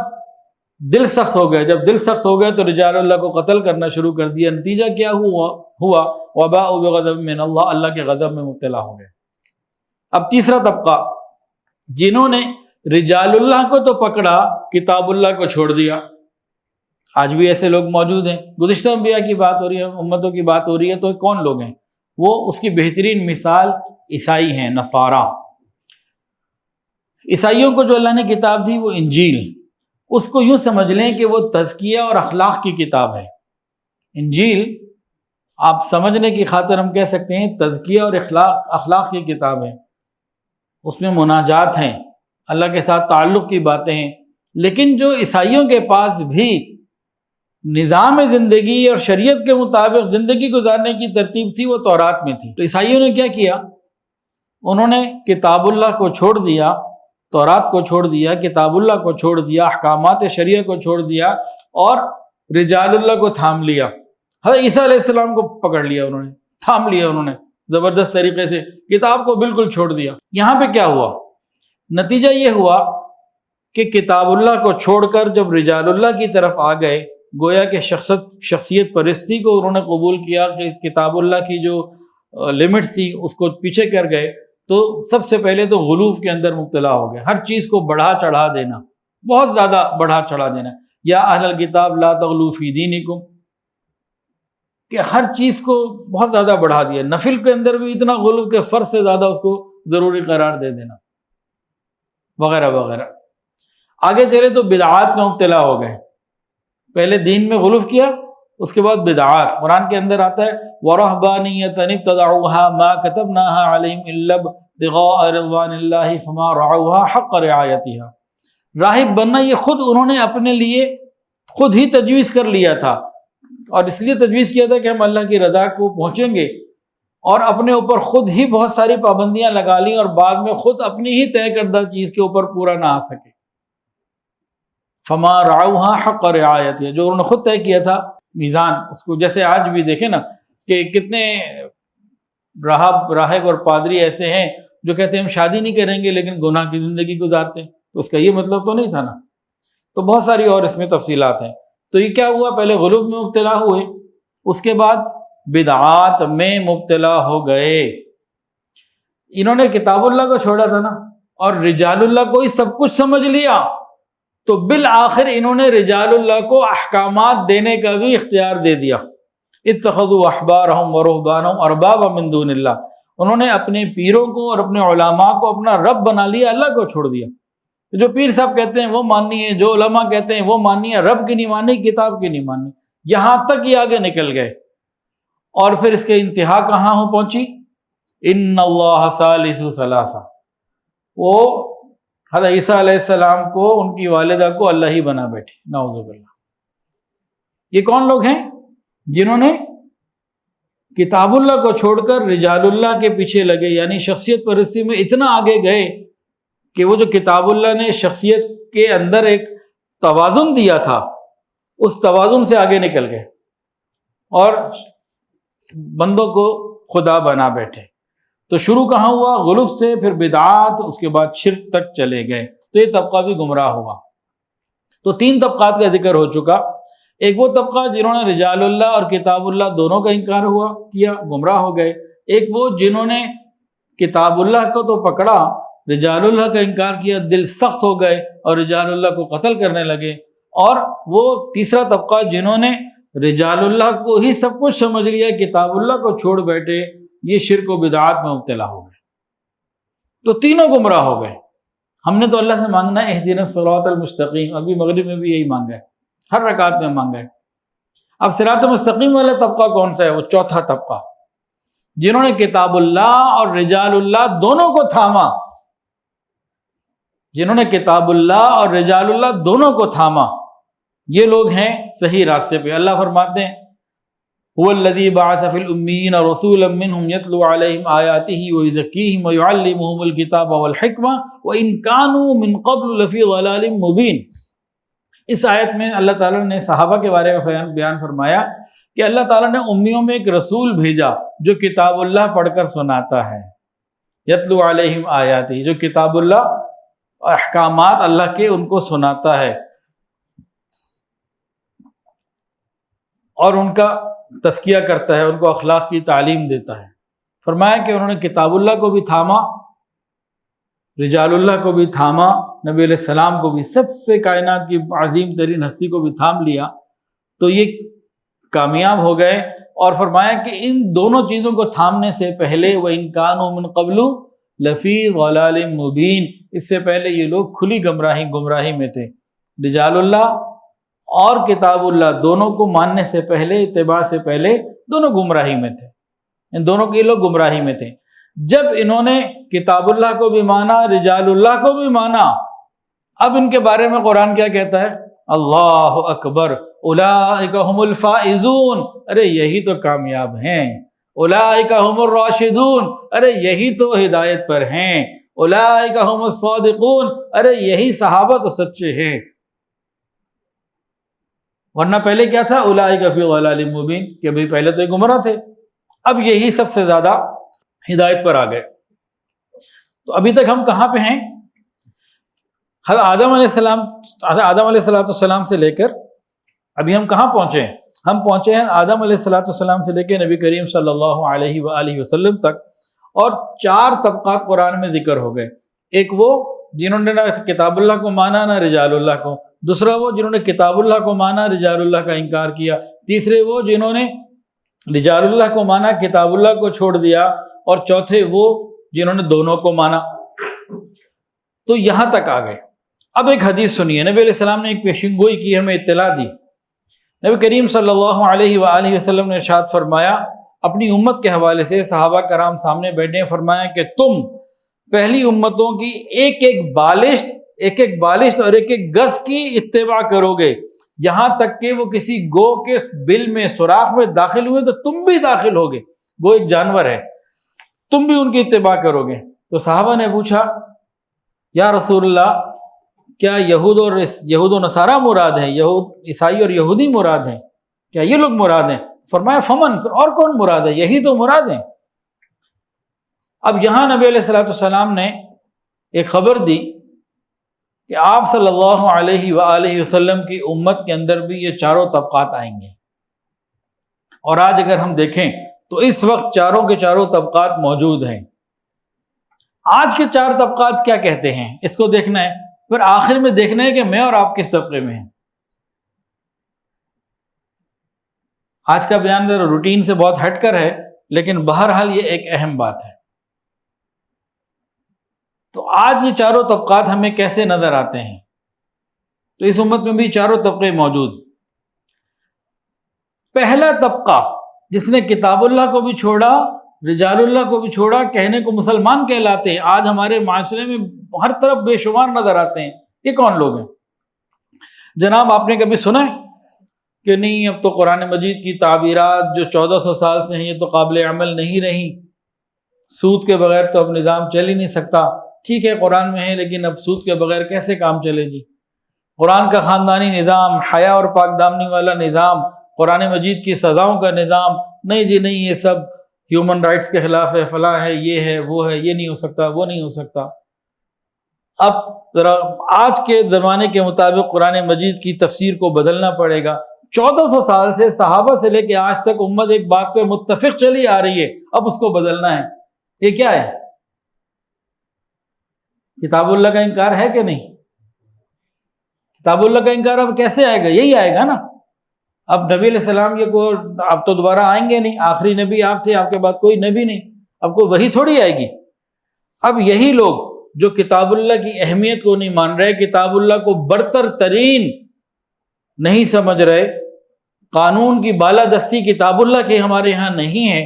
دل سخت ہو گئے۔ جب دل سخت ہو گئے تو رجال اللہ کو قتل کرنا شروع کر دیا۔ نتیجہ کیا ہوا وباء بغضب من اللہ، اللہ کے غضب میں مبتلا ہو گئے۔ اب تیسرا طبقہ جنہوں نے رجال اللہ کو تو پکڑا، کتاب اللہ کو چھوڑ دیا۔ آج بھی ایسے لوگ موجود ہیں۔ گزشتہ انبیاء کی بات ہو رہی ہے، امتوں کی بات ہو رہی ہے، تو کون لوگ ہیں وہ؟ اس کی بہترین مثال عیسائی ہیں، نصارہ۔ عیسائیوں کو جو اللہ نے کتاب دی وہ انجیل، اس کو یوں سمجھ لیں کہ وہ تزکیہ اور اخلاق کی کتاب ہے۔ انجیل آپ سمجھنے کی خاطر ہم کہہ سکتے ہیں تزکیہ اور اخلاق کی کتاب ہے۔ اس میں مناجات ہیں، اللہ کے ساتھ تعلق کی باتیں ہیں۔ لیکن جو عیسائیوں کے پاس بھی نظام زندگی اور شریعت کے مطابق زندگی گزارنے کی ترتیب تھی، وہ تورات میں تھی۔ تو عیسائیوں نے کیا کیا؟ انہوں نے کتاب اللہ کو چھوڑ دیا، تورات کو چھوڑ دیا، کتاب اللہ کو چھوڑ دیا، احکامات شریعہ کو چھوڑ دیا، اور رجال اللہ کو تھام لیا۔ حضرت عیسیٰ علیہ السلام کو پکڑ لیا، انہوں نے تھام لیا، انہوں نے زبردست طریقے سے کتاب کو بالکل چھوڑ دیا۔ یہاں پہ کیا ہوا؟ نتیجہ یہ ہوا کہ کتاب اللہ کو چھوڑ کر جب رجال اللہ کی طرف آ گئے، گویا کہ شخصیت پرستی کو انہوں نے قبول کیا کہ کتاب اللہ کی جو لمٹس تھی اس کو پیچھے کر گئے، تو سب سے پہلے تو غلوف کے اندر مبتلا ہو گئے۔ ہر چیز کو بڑھا چڑھا دینا، بہت زیادہ بڑھا چڑھا دینا۔ یا اہل الکتاب لا تغلوا فی دینکم، کہ ہر چیز کو بہت زیادہ بڑھا دیا۔ نفل کے اندر بھی اتنا غلو کہ فرض سے زیادہ اس کو ضروری قرار دے دینا، وغیرہ وغیرہ۔ آگے چلے تو بدعات میں مبتلا ہو گئے۔ پہلے دین میں غلو کیا، اس کے بعد بدعات۔ قرآن کے اندر آتا ہے وَرَهْبَانِيَّةً ابْتَدَعُوهَا مَا كَتَبْنَاهَا عَلَيْهِمْ إِلَّا ابْتِغَاءَ رِضْوَانِ اللَّهِ فَمَا رَعَوْهَا حَقَّ رِعَایَتِهَا۔ راہب بننا یہ خود انہوں نے اپنے لیے خود ہی تجویز کر لیا تھا، اور اس لیے تجویز کیا تھا کہ ہم اللہ کی رضا کو پہنچیں گے، اور اپنے اوپر خود ہی بہت ساری پابندیاں لگا لیں، اور بعد میں خود اپنی ہی طے کردہ چیز کے اوپر پورا نہ آ سکے۔ فما رعوها حق رعایتها، جو انہوں نے خود طے کیا تھا میزان، اس کو جیسے آج بھی دیکھیں نا کہ کتنے راہب اور پادری ایسے ہیں جو کہتے ہیں ہم شادی نہیں کریں گے لیکن گناہ کی زندگی گزارتے ہیں، تو اس کا یہ مطلب تو نہیں تھا نا۔ تو بہت ساری اور اس میں تفصیلات ہیں۔ تو یہ کیا ہوا؟ پہلے غلو میں مبتلا ہوئے، اس کے بعد بدعات میں مبتلا ہو گئے۔ انہوں نے کتاب اللہ کو چھوڑا تھا نا، اور رجال اللہ کو ہی سب کچھ سمجھ لیا، تو بالآخر انہوں نے رجال اللہ کو احکامات دینے کا بھی اختیار دے دیا۔ اتخذوا احبارهم ورهبانهم اربابا من دون اللہ، انہوں نے اپنے پیروں کو اور اپنے علماء کو اپنا رب بنا لیا، اللہ کو چھوڑ دیا۔ جو پیر صاحب کہتے ہیں وہ ماننی ہے، جو علماء کہتے ہیں وہ ماننی ہے، رب کی نہیں ماننی، کتاب کی نہیں ماننی، یہاں تک یہ آگے نکل گئے۔ اور پھر اس کے انتہا کہاں ہو پہنچی؟ ان اللہ ثالث ثلاثہ، وہ حضرت عیسیٰ علیہ السلام کو، ان کی والدہ کو اللہ ہی بنا بیٹھے، نعوذ باللہ۔ یہ کون لوگ ہیں؟ جنہوں نے کتاب اللہ کو چھوڑ کر رجال اللہ کے پیچھے لگے، یعنی شخصیت پرستی میں اتنا آگے گئے کہ وہ جو کتاب اللہ نے شخصیت کے اندر ایک توازن دیا تھا، اس توازن سے آگے نکل گئے اور بندوں کو خدا بنا بیٹھے۔ تو شروع کہاں ہوا؟ غلو سے، پھر بدعات، اس کے بعد شرک تک چلے گئے۔ تو یہ طبقہ بھی گمراہ ہوا۔ تو تین طبقات کا ذکر ہو چکا۔ ایک وہ طبقہ جنہوں نے رجال اللہ اور کتاب اللہ دونوں کا انکار کیا، گمراہ ہو گئے۔ ایک وہ جنہوں نے کتاب اللہ کو تو پکڑا، رجال اللہ کا انکار کیا، دل سخت ہو گئے اور رجال اللہ کو قتل کرنے لگے۔ اور وہ تیسرا طبقہ جنہوں نے رجال اللہ کو ہی سب کچھ سمجھ لیا، کتاب اللہ کو چھوڑ بیٹھے، یہ شرک و بدعات میں مبتلا ہو گئے۔ تو تینوں گمراہ ہو گئے۔ ہم نے تو اللہ سے مانگنا ہے اہدنا الصراط المستقیم، ابھی مغرب میں بھی یہی مانگا ہے، ہر رکعت میں مانگا ہے۔ اب صراط مستقیم والا طبقہ کون سا ہے؟ وہ چوتھا طبقہ، جنہوں نے کتاب اللہ اور رجال اللہ دونوں کو تھاما، جنہوں نے کتاب اللہ اور رجال اللہ دونوں کو تھاما، یہ لوگ ہیں صحیح راستے پہ۔ اللہ فرماتے ہیں هو الذی بعث فی الامیین رسولا منہم یتلو علیہم آیاتہ ویزکیہم ویعلمہم الکتاب والحکمہ وان کانوا من قبل لفی ضلال مبین۔ اس آیت میں اللہ تعالیٰ نے صحابہ کے بارے میں بیان فرمایا کہ اللہ تعالیٰ نے امیوں میں ایک رسول بھیجا جو کتاب اللہ پڑھ کر سناتا ہے، یتلو علیہم آیاتہ، جو کتاب اللہ احکامات اللہ کے ان کو سناتا ہے اور ان کا تزکیہ کرتا ہے، ان کو اخلاق کی تعلیم دیتا ہے۔ فرمایا کہ انہوں نے کتاب اللہ کو بھی تھاما، رجال اللہ کو بھی تھاما، نبی علیہ السلام کو بھی، سب سے کائنات کی عظیم ترین ہستی کو بھی تھام لیا، تو یہ کامیاب ہو گئے۔ اور فرمایا کہ ان دونوں چیزوں کو تھامنے سے پہلے وَإِن كَانُوا مِن قَبْلُ لَفِي ضَلَالٍ مُبِينٍ، اس سے پہلے یہ لوگ کھلی گمراہی میں تھے۔ رجال اللہ اور کتاب اللہ دونوں کو ماننے سے پہلے، اتباع سے پہلے، دونوں گمراہی میں تھے، ان دونوں کے لوگ گمراہی میں تھے۔ جب انہوں نے کتاب اللہ کو بھی مانا، رجال اللہ کو بھی مانا، اب ان کے بارے میں قرآن کیا کہتا ہے؟ اللہ اکبر، اولئک هم الفائزون، ارے یہی تو کامیاب ہیں، اولئک هم الراشدون، ارے یہی تو ہدایت پر ہیں، اولئک هم الصادقون، ارے یہی صحابہ تو سچے ہیں۔ ورنہ پہلے کیا تھا؟ اولئک فی ضلال مبین، کہ بھئی پہلے تو یہ گمراہ تھے، اب یہی سب سے زیادہ ہدایت پر آ گئے۔ تو ابھی تک ہم کہاں پہ ہیں؟ حضرت آدم علیہ السلام سے لے کر ابھی ہم کہاں پہنچے ہیں؟ ہم پہنچے ہیں آدم علیہ السلام سے لے کے نبی کریم صلی اللہ علیہ وآلہ وسلم تک، اور 4 طبقات قرآن میں ذکر ہو گئے۔ ایک وہ جنہوں نے نہ کتاب اللہ کو مانا نہ رجال اللہ کو، دوسرا وہ جنہوں نے کتاب اللہ کو مانا، رجال اللہ کا انکار کیا، تیسرے وہ جنہوں نے رجال اللہ کو مانا، کتاب اللہ کو چھوڑ دیا، اور چوتھے وہ جنہوں نے دونوں کو مانا۔ تو یہاں تک آ گئے۔ اب ایک حدیث سنیے، نبی علیہ السلام نے ایک پیشن گوئی کی، ہمیں اطلاع دی۔ نبی کریم صلی اللہ علیہ وآلہ وسلم نے ارشاد فرمایا اپنی امت کے حوالے سے، صحابہ کرام سامنے بیٹھے، فرمایا کہ تم پہلی امتوں کی ایک ایک بالشت اور ایک ایک گز کی اتباع کرو گے، یہاں تک کہ وہ کسی گو کے بل میں، سوراخ میں داخل ہوئے تو تم بھی داخل ہوگے، وہ ایک جانور ہے، تم بھی ان کی اتباع کرو گے۔ تو صحابہ نے پوچھا یا رسول اللہ، کیا یہود و نصارہ مراد ہیں، عیسائی اور یہودی مراد ہیں، کیا یہ لوگ مراد ہیں؟ فرمایا فمن، اور کون مراد ہے؟ یہی تو مراد ہیں۔ اب یہاں نبی علیہ السلام نے ایک خبر دی کہ آپ صلی اللہ علیہ وآلہ وسلم کی امت کے اندر بھی یہ 4 طبقات آئیں گے، اور آج اگر ہم دیکھیں تو اس وقت 4 کے 4 طبقات موجود ہیں۔ آج کے 4 طبقات کیا کہتے ہیں، اس کو دیکھنا ہے، پھر آخر میں دیکھنا ہے کہ میں اور آپ کس طبقے میں ہیں۔ آج کا بیان ذرا روٹین سے بہت ہٹ کر ہے، لیکن بہرحال یہ ایک اہم بات ہے۔ تو آج یہ 4 طبقات ہمیں کیسے نظر آتے ہیں؟ تو اس امت میں بھی 4 طبقے موجود۔ پہلا طبقہ جس نے کتاب اللہ کو بھی چھوڑا، رجال اللہ کو بھی چھوڑا، کہنے کو مسلمان کہلاتے ہیں، آج ہمارے معاشرے میں ہر طرف بے شمار نظر آتے ہیں، یہ کون لوگ ہیں؟ جناب آپ نے کبھی سنا ہے کہ نہیں اب تو قرآن مجید کی تعبیرات جو 1400 سال سے ہیں یہ تو قابل عمل نہیں رہیں، سود کے بغیر تو اب نظام چل ہی نہیں سکتا۔ ٹھیک ہے قرآن میں ہے، لیکن اب سود کے بغیر کیسے کام چلے جی؟ قرآن کا خاندانی نظام، حیا اور پاک دامنی والا نظام، قرآن مجید کی سزاؤں کا نظام، نہیں جی نہیں، یہ سب ہیومن رائٹس کے خلاف ہے، فلاں ہے، یہ ہے، وہ ہے، یہ نہیں ہو سکتا، وہ نہیں ہو سکتا۔ اب ذرا آج کے زمانے کے مطابق قرآن مجید کی تفسیر کو بدلنا پڑے گا۔ 1400 سال سے، صحابہ سے لے کے آج تک امت ایک بات پہ متفق چلی آ رہی ہے، اب اس کو بدلنا ہے۔ یہ کیا ہے؟ کتاب اللہ کا انکار ہے کہ نہیں؟ کتاب اللہ کا انکار اب کیسے آئے گا؟ یہی آئے گا نا۔ اب نبی علیہ السلام یہ کو اب تو دوبارہ آئیں گے نہیں، آخری نبی آپ تھے، آپ کے بعد کوئی نبی نہیں، اب کوئی وہی تھوڑی آئے گی۔ اب یہی لوگ جو کتاب اللہ کی اہمیت کو نہیں مان رہے، کتاب اللہ کو برتر ترین نہیں سمجھ رہے، قانون کی بالادستی کتاب اللہ کی ہمارے ہاں نہیں ہے،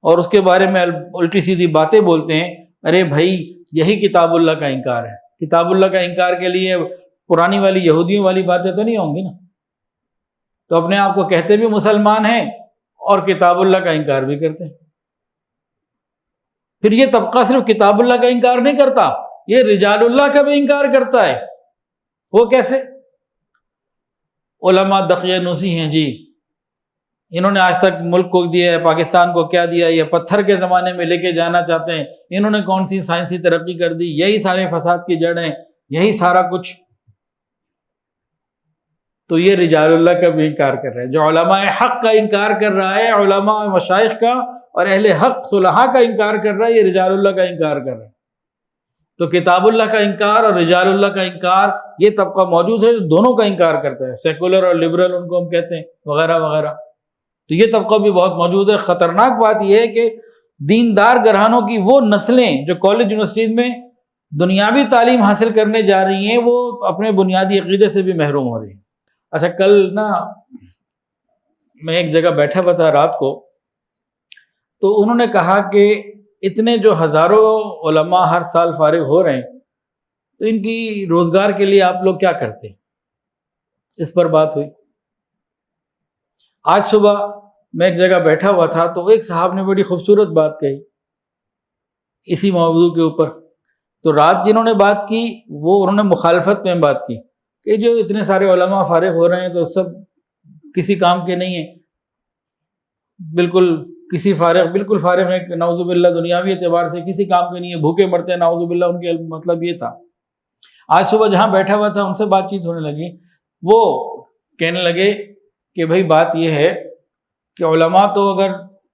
اور اس کے بارے میں الٹی سیدھی باتیں بولتے ہیں، ارے بھائی یہی کتاب اللہ کا انکار ہے۔ کتاب اللہ کا انکار کے لیے پرانی والی یہودیوں والی باتیں تو نہیں ہوں گی نا، تو اپنے آپ کو کہتے بھی مسلمان ہیں اور کتاب اللہ کا انکار بھی کرتے ہیں۔ پھر یہ طبقہ صرف کتاب اللہ کا انکار نہیں کرتا، یہ رجال اللہ کا بھی انکار کرتا ہے۔ وہ کیسے؟ علماء دقیہ نوسی ہیں جی، انہوں نے آج تک ملک کو دیا ہے، پاکستان کو کیا دیا، یہ پتھر کے زمانے میں لے کے جانا چاہتے ہیں، انہوں نے کون سی سائنسی ترقی کر دی، یہی سارے فساد کی جڑ ہیں، یہی سارا کچھ۔ تو یہ رجال اللہ کا بھی انکار کر رہا ہے۔ جو علماء حق کا انکار کر رہا ہے، علماء مشائخ کا اور اہل حق صلحاء کا انکار کر رہا ہے، یہ رجال اللہ کا انکار کر رہا ہے۔ تو کتاب اللہ کا انکار اور رجال اللہ کا انکار، یہ طبقہ موجود ہے جو دونوں کا انکار کرتا ہے، سیکولر اور لبرل ان کو ہم کہتے ہیں، وغیرہ وغیرہ۔ تو یہ طبقہ بھی بہت موجود ہے۔ خطرناک بات یہ ہے کہ دیندار گھرانوں کی وہ نسلیں جو کالج یونیورسٹیز میں دنیاوی تعلیم حاصل کرنے جا رہی ہیں، وہ اپنے بنیادی عقیدے سے بھی محروم ہو رہی ہیں۔ اچھا، کل نا میں ایک جگہ بیٹھا ہوا تھا رات کو، تو انہوں نے کہا کہ اتنے جو ہزاروں علماء ہر سال فارغ ہو رہے ہیں، تو ان کی روزگار کے لیے آپ لوگ کیا کرتے ہیں؟ اس پر بات ہوئی۔ آج صبح میں ایک جگہ بیٹھا ہوا تھا تو ایک صاحب نے بڑی خوبصورت بات کہی اسی موضوع کے اوپر۔ تو رات جنہوں نے بات کی وہ انہوں نے مخالفت میں بات کی کہ جو اتنے سارے علماء فارغ ہو رہے ہیں تو سب کسی کام کے نہیں ہیں، بالکل بالکل فارغ ہیں، نعوذ باللہ دنیاوی اعتبار سے کسی کام کے نہیں ہے، بھوکے مرتے ہیں، نعوذ باللہ۔ ان کے مطلب یہ تھا۔ آج صبح جہاں بیٹھا ہوا تھا ان سے بات چیت ہونے لگی، وہ کہنے لگے کہ بھائی بات یہ ہے کہ علماء تو اگر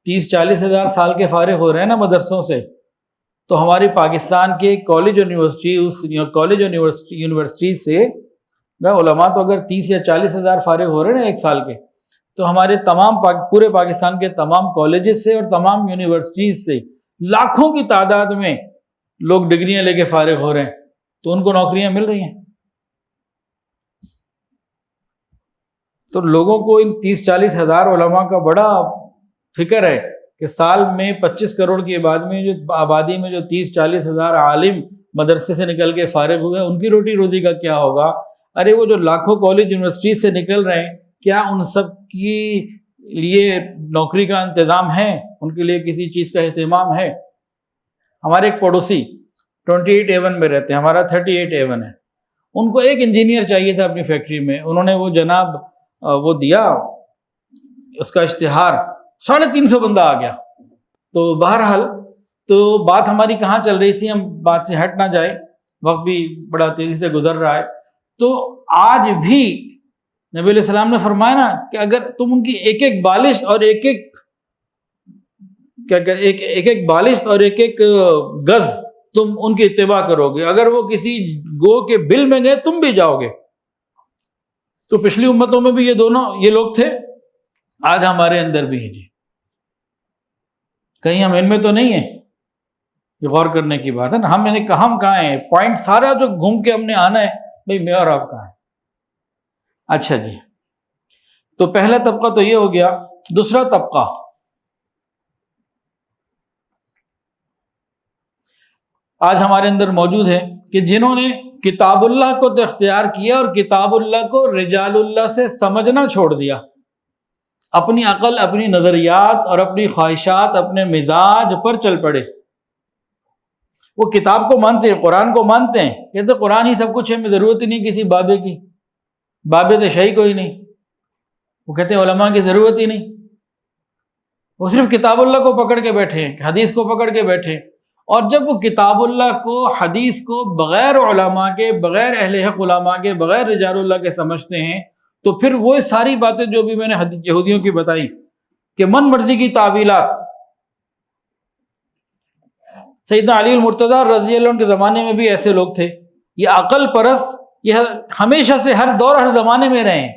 30-40 ہزار سال کے فارغ ہو رہے ہیں نا مدرسوں سے، تو ہماری پاکستان کے کالج یونیورسٹی سے علماء تو اگر 30 یا 40 ہزار فارغ ہو رہے ہیں نا ایک سال کے، تو ہمارے تمام پورے پاکستان کے تمام کالجز سے اور تمام یونیورسٹیز سے لاکھوں کی تعداد میں لوگ ڈگریاں لے کے فارغ ہو رہے ہیں، تو ان کو نوکریاں مل رہی ہیں۔ تو لوگوں کو ان 30-40 ہزار علماء کا بڑا فکر ہے کہ سال میں 25 کروڑ کی آبادی میں جو 30-40 ہزار عالم مدرسے سے نکل کے فارغ ہوئے ان کی روٹی روزی کا کیا ہوگا؟ ارے وہ جو لاکھوں کالج یونیورسٹی سے نکل رہے ہیں، کیا ان سب کی لیے نوکری کا انتظام ہے؟ ان کے لیے کسی چیز کا اہتمام ہے؟ ہمارے ایک پڑوسی 28A1 میں رہتے ہیں، ہمارا 38A1 ہے، ان کو ایک انجینئر چاہیے تھا اپنی فیکٹری میں، انہوں نے وہ جناب وہ دیا اس کا اشتہار، 350 بندہ آ گیا۔ تو بہرحال تو بات ہماری کہاں چل رہی تھی، ہم بات سے ہٹ نہ جائے، وقت بھی بڑا تیزی سے گزر رہا ہے۔ تو آج بھی نبی علیہ السلام نے فرمایا نا کہ اگر تم ان کی ایک ایک بالش اور ایک ایک بالش اور ایک ایک گز تم ان کی اتباع کرو گے، اگر وہ کسی گو کے بل میں گئے تم بھی جاؤ گے۔ تو پچھلی امتوں میں بھی یہ لوگ تھے، آج ہمارے اندر بھی ہیں جی، کہیں ہم ان میں تو نہیں ہیں؟ یہ غور کرنے کی بات ہے نا۔ ہم کہاں ہیں؟ پوائنٹ سارا جو گھوم کے ہم نے آنا ہے، بھئی میں اور آپ کہاں ہیں؟ اچھا جی، تو پہلا طبقہ تو یہ ہو گیا۔ دوسرا طبقہ آج ہمارے اندر موجود ہے کہ جنہوں نے کتاب اللہ کو تو اختیار کیا اور کتاب اللہ کو رجال اللہ سے سمجھنا چھوڑ دیا، اپنی عقل، اپنی نظریات اور اپنی خواہشات، اپنے مزاج پر چل پڑے۔ وہ کتاب کو مانتے ہیں، قرآن کو مانتے ہیں، کہتے قرآن ہی سب کچھ ہے، ہمیں ضرورت ہی نہیں کسی بابے کی، بابے تو شہی کوئی نہیں۔ وہ کہتے ہیں علماء کی ضرورت ہی نہیں، وہ صرف کتاب اللہ کو پکڑ کے بیٹھے ہیں، حدیث کو پکڑ کے بیٹھے۔ اور جب وہ کتاب اللہ کو، حدیث کو بغیر علماء کے، بغیر اہل حق علماء کے، بغیر رجال اللہ کے سمجھتے ہیں، تو پھر وہ ساری باتیں جو بھی میں نے یہودیوں کی بتائی کہ من مرضی کی تعویلات، سیدنا علی المرتضیٰ رضی اللہ عنہ کے زمانے میں بھی ایسے لوگ تھے، یہ عقل پرست، یہ ہمیشہ سے ہر دور ہر زمانے میں رہے ہیں۔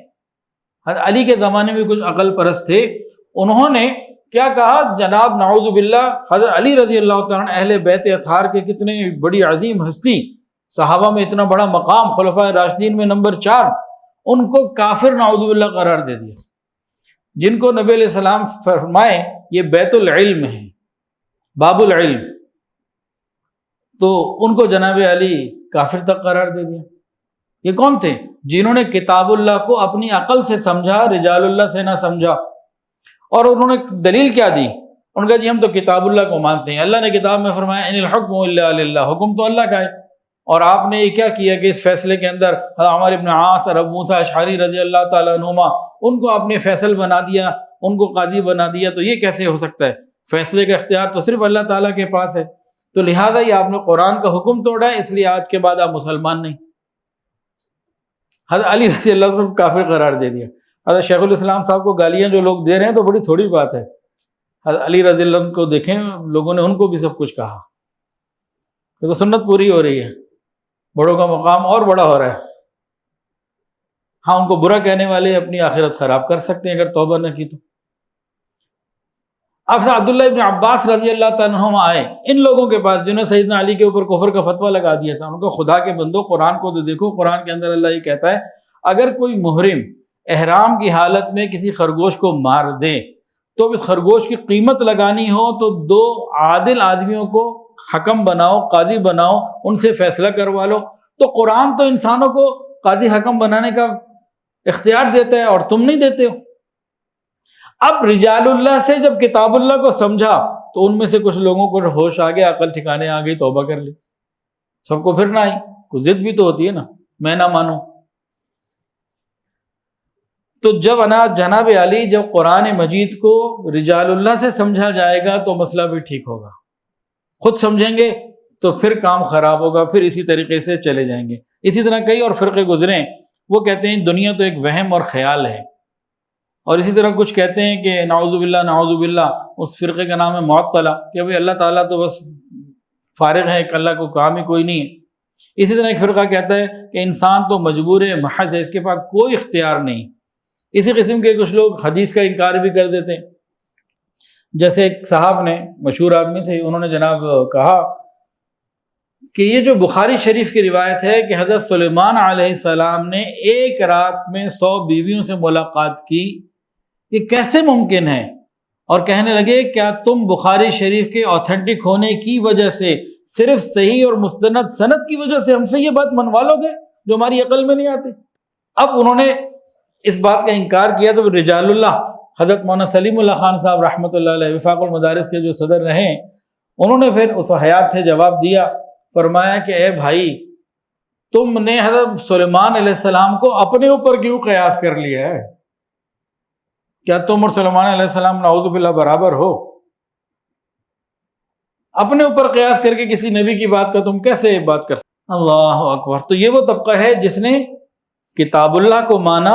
حضرت علی کے زمانے میں کچھ عقل پرست تھے، انہوں نے کیا کہا، جناب نعوذ باللہ حضرت علی رضی اللہ تعالیٰ عنہ اہل بیت اطہار کے کتنے بڑی عظیم ہستی، صحابہ میں اتنا بڑا مقام، خلفائے راشدین میں نمبر 4، ان کو کافر نعوذ باللہ قرار دے دیا، جن کو نبی علیہ السلام فرمائے یہ بیت العلم ہے، باب العلم، تو ان کو جناب علی کافر تک قرار دے دیا۔ یہ کون تھے؟ جنہوں نے کتاب اللہ کو اپنی عقل سے سمجھا، رجال اللہ سے نہ سمجھا۔ اور انہوں نے دلیل کیا دی؟ ان کا جی ہم تو کتاب اللہ کو مانتے ہیں، اللہ نے کتاب میں فرمایا ان الحکم الا للہ، حکم تو اللہ کا ہے۔ اور آپ نے یہ کیا کیا کہ اس فیصلے کے اندر عمر بن عاص اور ابو موسیٰ اشعری رضی اللہ تعالیٰ عنہما ان کو اپنے فیصل بنا دیا، ان کو قاضی بنا دیا، تو یہ کیسے ہو سکتا ہے؟ فیصلے کا اختیار تو صرف اللہ تعالیٰ کے پاس ہے۔ تو لہٰذا یہ آپ نے قرآن کا حکم توڑا ہے، اس لیے آج کے بعد آپ مسلمان نہیں۔ حضرت علی رضی اللہ عنہ کو کافر قرار دے دیا۔ حضرت شیخ الاسلام صاحب کو گالیاں جو لوگ دے رہے ہیں تو بڑی تھوڑی بات ہے، حضرت علی رضی اللہ عنہ کو دیکھیں، لوگوں نے ان کو بھی سب کچھ کہا۔ یہ تو سنت پوری ہو رہی ہے، بڑوں کا مقام اور بڑا ہو رہا ہے۔ ہاں، ان کو برا کہنے والے اپنی آخرت خراب کر سکتے ہیں اگر توبہ نہ کی تو۔ اب عبداللہ ابن عباس رضی اللہ تعالیٰ عنہما آئے ان لوگوں کے پاس جنہوں نے سیدنا علی کے اوپر کفر کا فتویٰ لگا دیا تھا۔ ان کو خدا کے بندو قرآن کو تو دیکھو، قرآن کے اندر اللہ یہ کہتا ہے اگر کوئی محرم احرام کی حالت میں کسی خرگوش کو مار دے تو اس خرگوش کی قیمت لگانی ہو تو 2 عادل آدمیوں کو حکم بناؤ، قاضی بناؤ، ان سے فیصلہ کروا لو۔ تو قرآن تو انسانوں کو قاضی حکم بنانے کا اختیار دیتا ہے اور تم نہیں دیتے ہو۔ اب رجال اللہ سے جب کتاب اللہ کو سمجھا تو ان میں سے کچھ لوگوں کو ہوش آ گیا، عقل ٹھکانے آ گئی، توبہ کر لی۔ سب کو پھر نہ آئی، کوئی ضد بھی تو ہوتی ہے نا، میں نہ مانوں۔ تو جب جناب علی جب قرآن مجید کو رجال اللہ سے سمجھا جائے گا تو مسئلہ بھی ٹھیک ہوگا، خود سمجھیں گے تو پھر کام خراب ہوگا، پھر اسی طریقے سے چلے جائیں گے۔ اسی طرح کئی اور فرقے گزرے، وہ کہتے ہیں دنیا تو ایک وہم اور خیال ہے، اور اسی طرح کچھ کہتے ہیں کہ نعوذ باللہ نعوذ باللہ، اس فرقے کا نام ہے معطلہ، کہ بھئی اللہ تعالیٰ تو بس فارغ ہے، اللہ کو کام ہی کوئی نہیں ہے۔ اسی طرح ایک فرقہ کہتا ہے کہ انسان تو مجبور ہے، محض ہے، اس کے پاس کوئی اختیار نہیں۔ اسی قسم کے کچھ لوگ حدیث کا انکار بھی کر دیتے ہیں۔ جیسے ایک صاحب نے، مشہور آدمی تھے، انہوں نے جناب کہا کہ یہ جو بخاری شریف کی روایت ہے کہ حضرت سلیمان علیہ السلام نے ایک رات میں 100 بیویوں سے ملاقات کی، یہ کیسے ممکن ہے؟ اور کہنے لگے کیا تم بخاری شریف کے اوتھینٹک ہونے کی وجہ سے، صرف صحیح اور مستند سند کی وجہ سے ہم سے یہ بات منوا لو گے جو ہماری عقل میں نہیں آتی؟ اب انہوں نے اس بات کا انکار کیا تو رجال اللہ حضرت مولانا سلیم اللہ خان صاحب رحمۃ اللہ علیہ وفاق المدارس کے جو صدر رہے، انہوں نے پھر اس حیات سے جواب دیا، فرمایا کہ اے بھائی، تم نے حضرت سلیمان علیہ السلام کو اپنے اوپر کیوں قیاس کر لیا ہے؟ کیا تم اور سلیمان علیہ السلام نعوذ باللہ برابر ہو؟ اپنے اوپر قیاس کر کے کسی نبی کی بات کا تم کیسے بات کر سکتے؟ اللہ اکبر۔ تو یہ وہ طبقہ ہے جس نے کتاب اللہ کو مانا،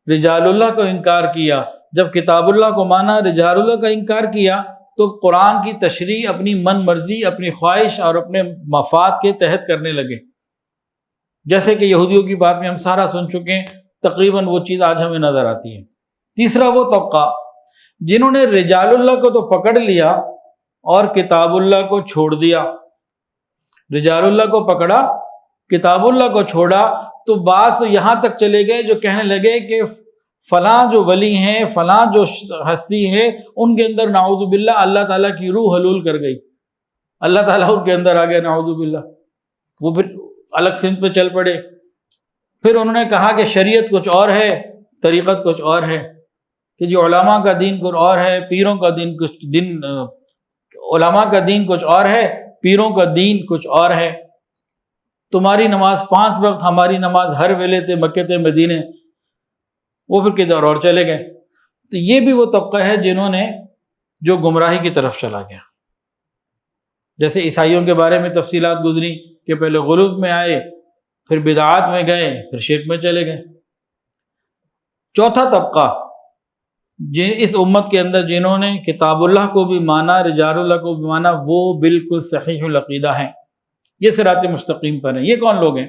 رجال اللہ کو انکار کیا۔ جب کتاب اللہ کو مانا، رجال اللہ کا انکار کیا تو قرآن کی تشریح اپنی من مرضی، اپنی خواہش اور اپنے مفاد کے تحت کرنے لگے۔ جیسے کہ یہودیوں کی بات میں ہم سارا سن چکے ہیں، تقریباً وہ چیز آج ہمیں نظر آتی ہے۔ تیسرا وہ طبقہ جنہوں نے رجال اللہ کو تو پکڑ لیا اور کتاب اللہ کو چھوڑ دیا۔ رجال اللہ کو پکڑا، کتاب اللہ کو چھوڑا، تو بعض یہاں تک چلے گئے جو کہنے لگے کہ فلاں جو ولی ہیں، فلاں جو ہستی ہے، ان کے اندر نعوذ باللہ اللہ تعالیٰ کی روح حلول کر گئی، اللہ تعالیٰ ان کے اندر آ گیا، نعوذ باللہ۔ وہ پھر الگ سمت پہ چل پڑے۔ پھر انہوں نے کہا کہ شریعت کچھ اور ہے، طریقت کچھ اور ہے، کہ جو علماء کا دین کچھ اور ہے، پیروں کا دین علماء کا دین کچھ اور ہے، پیروں کا دین کچھ اور ہے۔ تمہاری نماز 5 وقت، ہماری نماز ہر ویلے تھے، مکے تھے، مدینے۔ وہ پھر کدھر اور چلے گئے۔ تو یہ بھی وہ طبقہ ہے جنہوں نے جو گمراہی کی طرف چلا گیا۔ جیسے عیسائیوں کے بارے میں تفصیلات گزری کہ پہلے غلو میں آئے، پھر بدعات میں گئے، پھر شرک میں چلے گئے۔ چوتھا طبقہ اس امت کے اندر جنہوں نے کتاب اللہ کو بھی مانا، رجال اللہ کو بھی مانا، وہ بالکل صحیح العقیدہ ہیں، یہ صراط مستقیم پر ہیں۔ یہ کون لوگ ہیں؟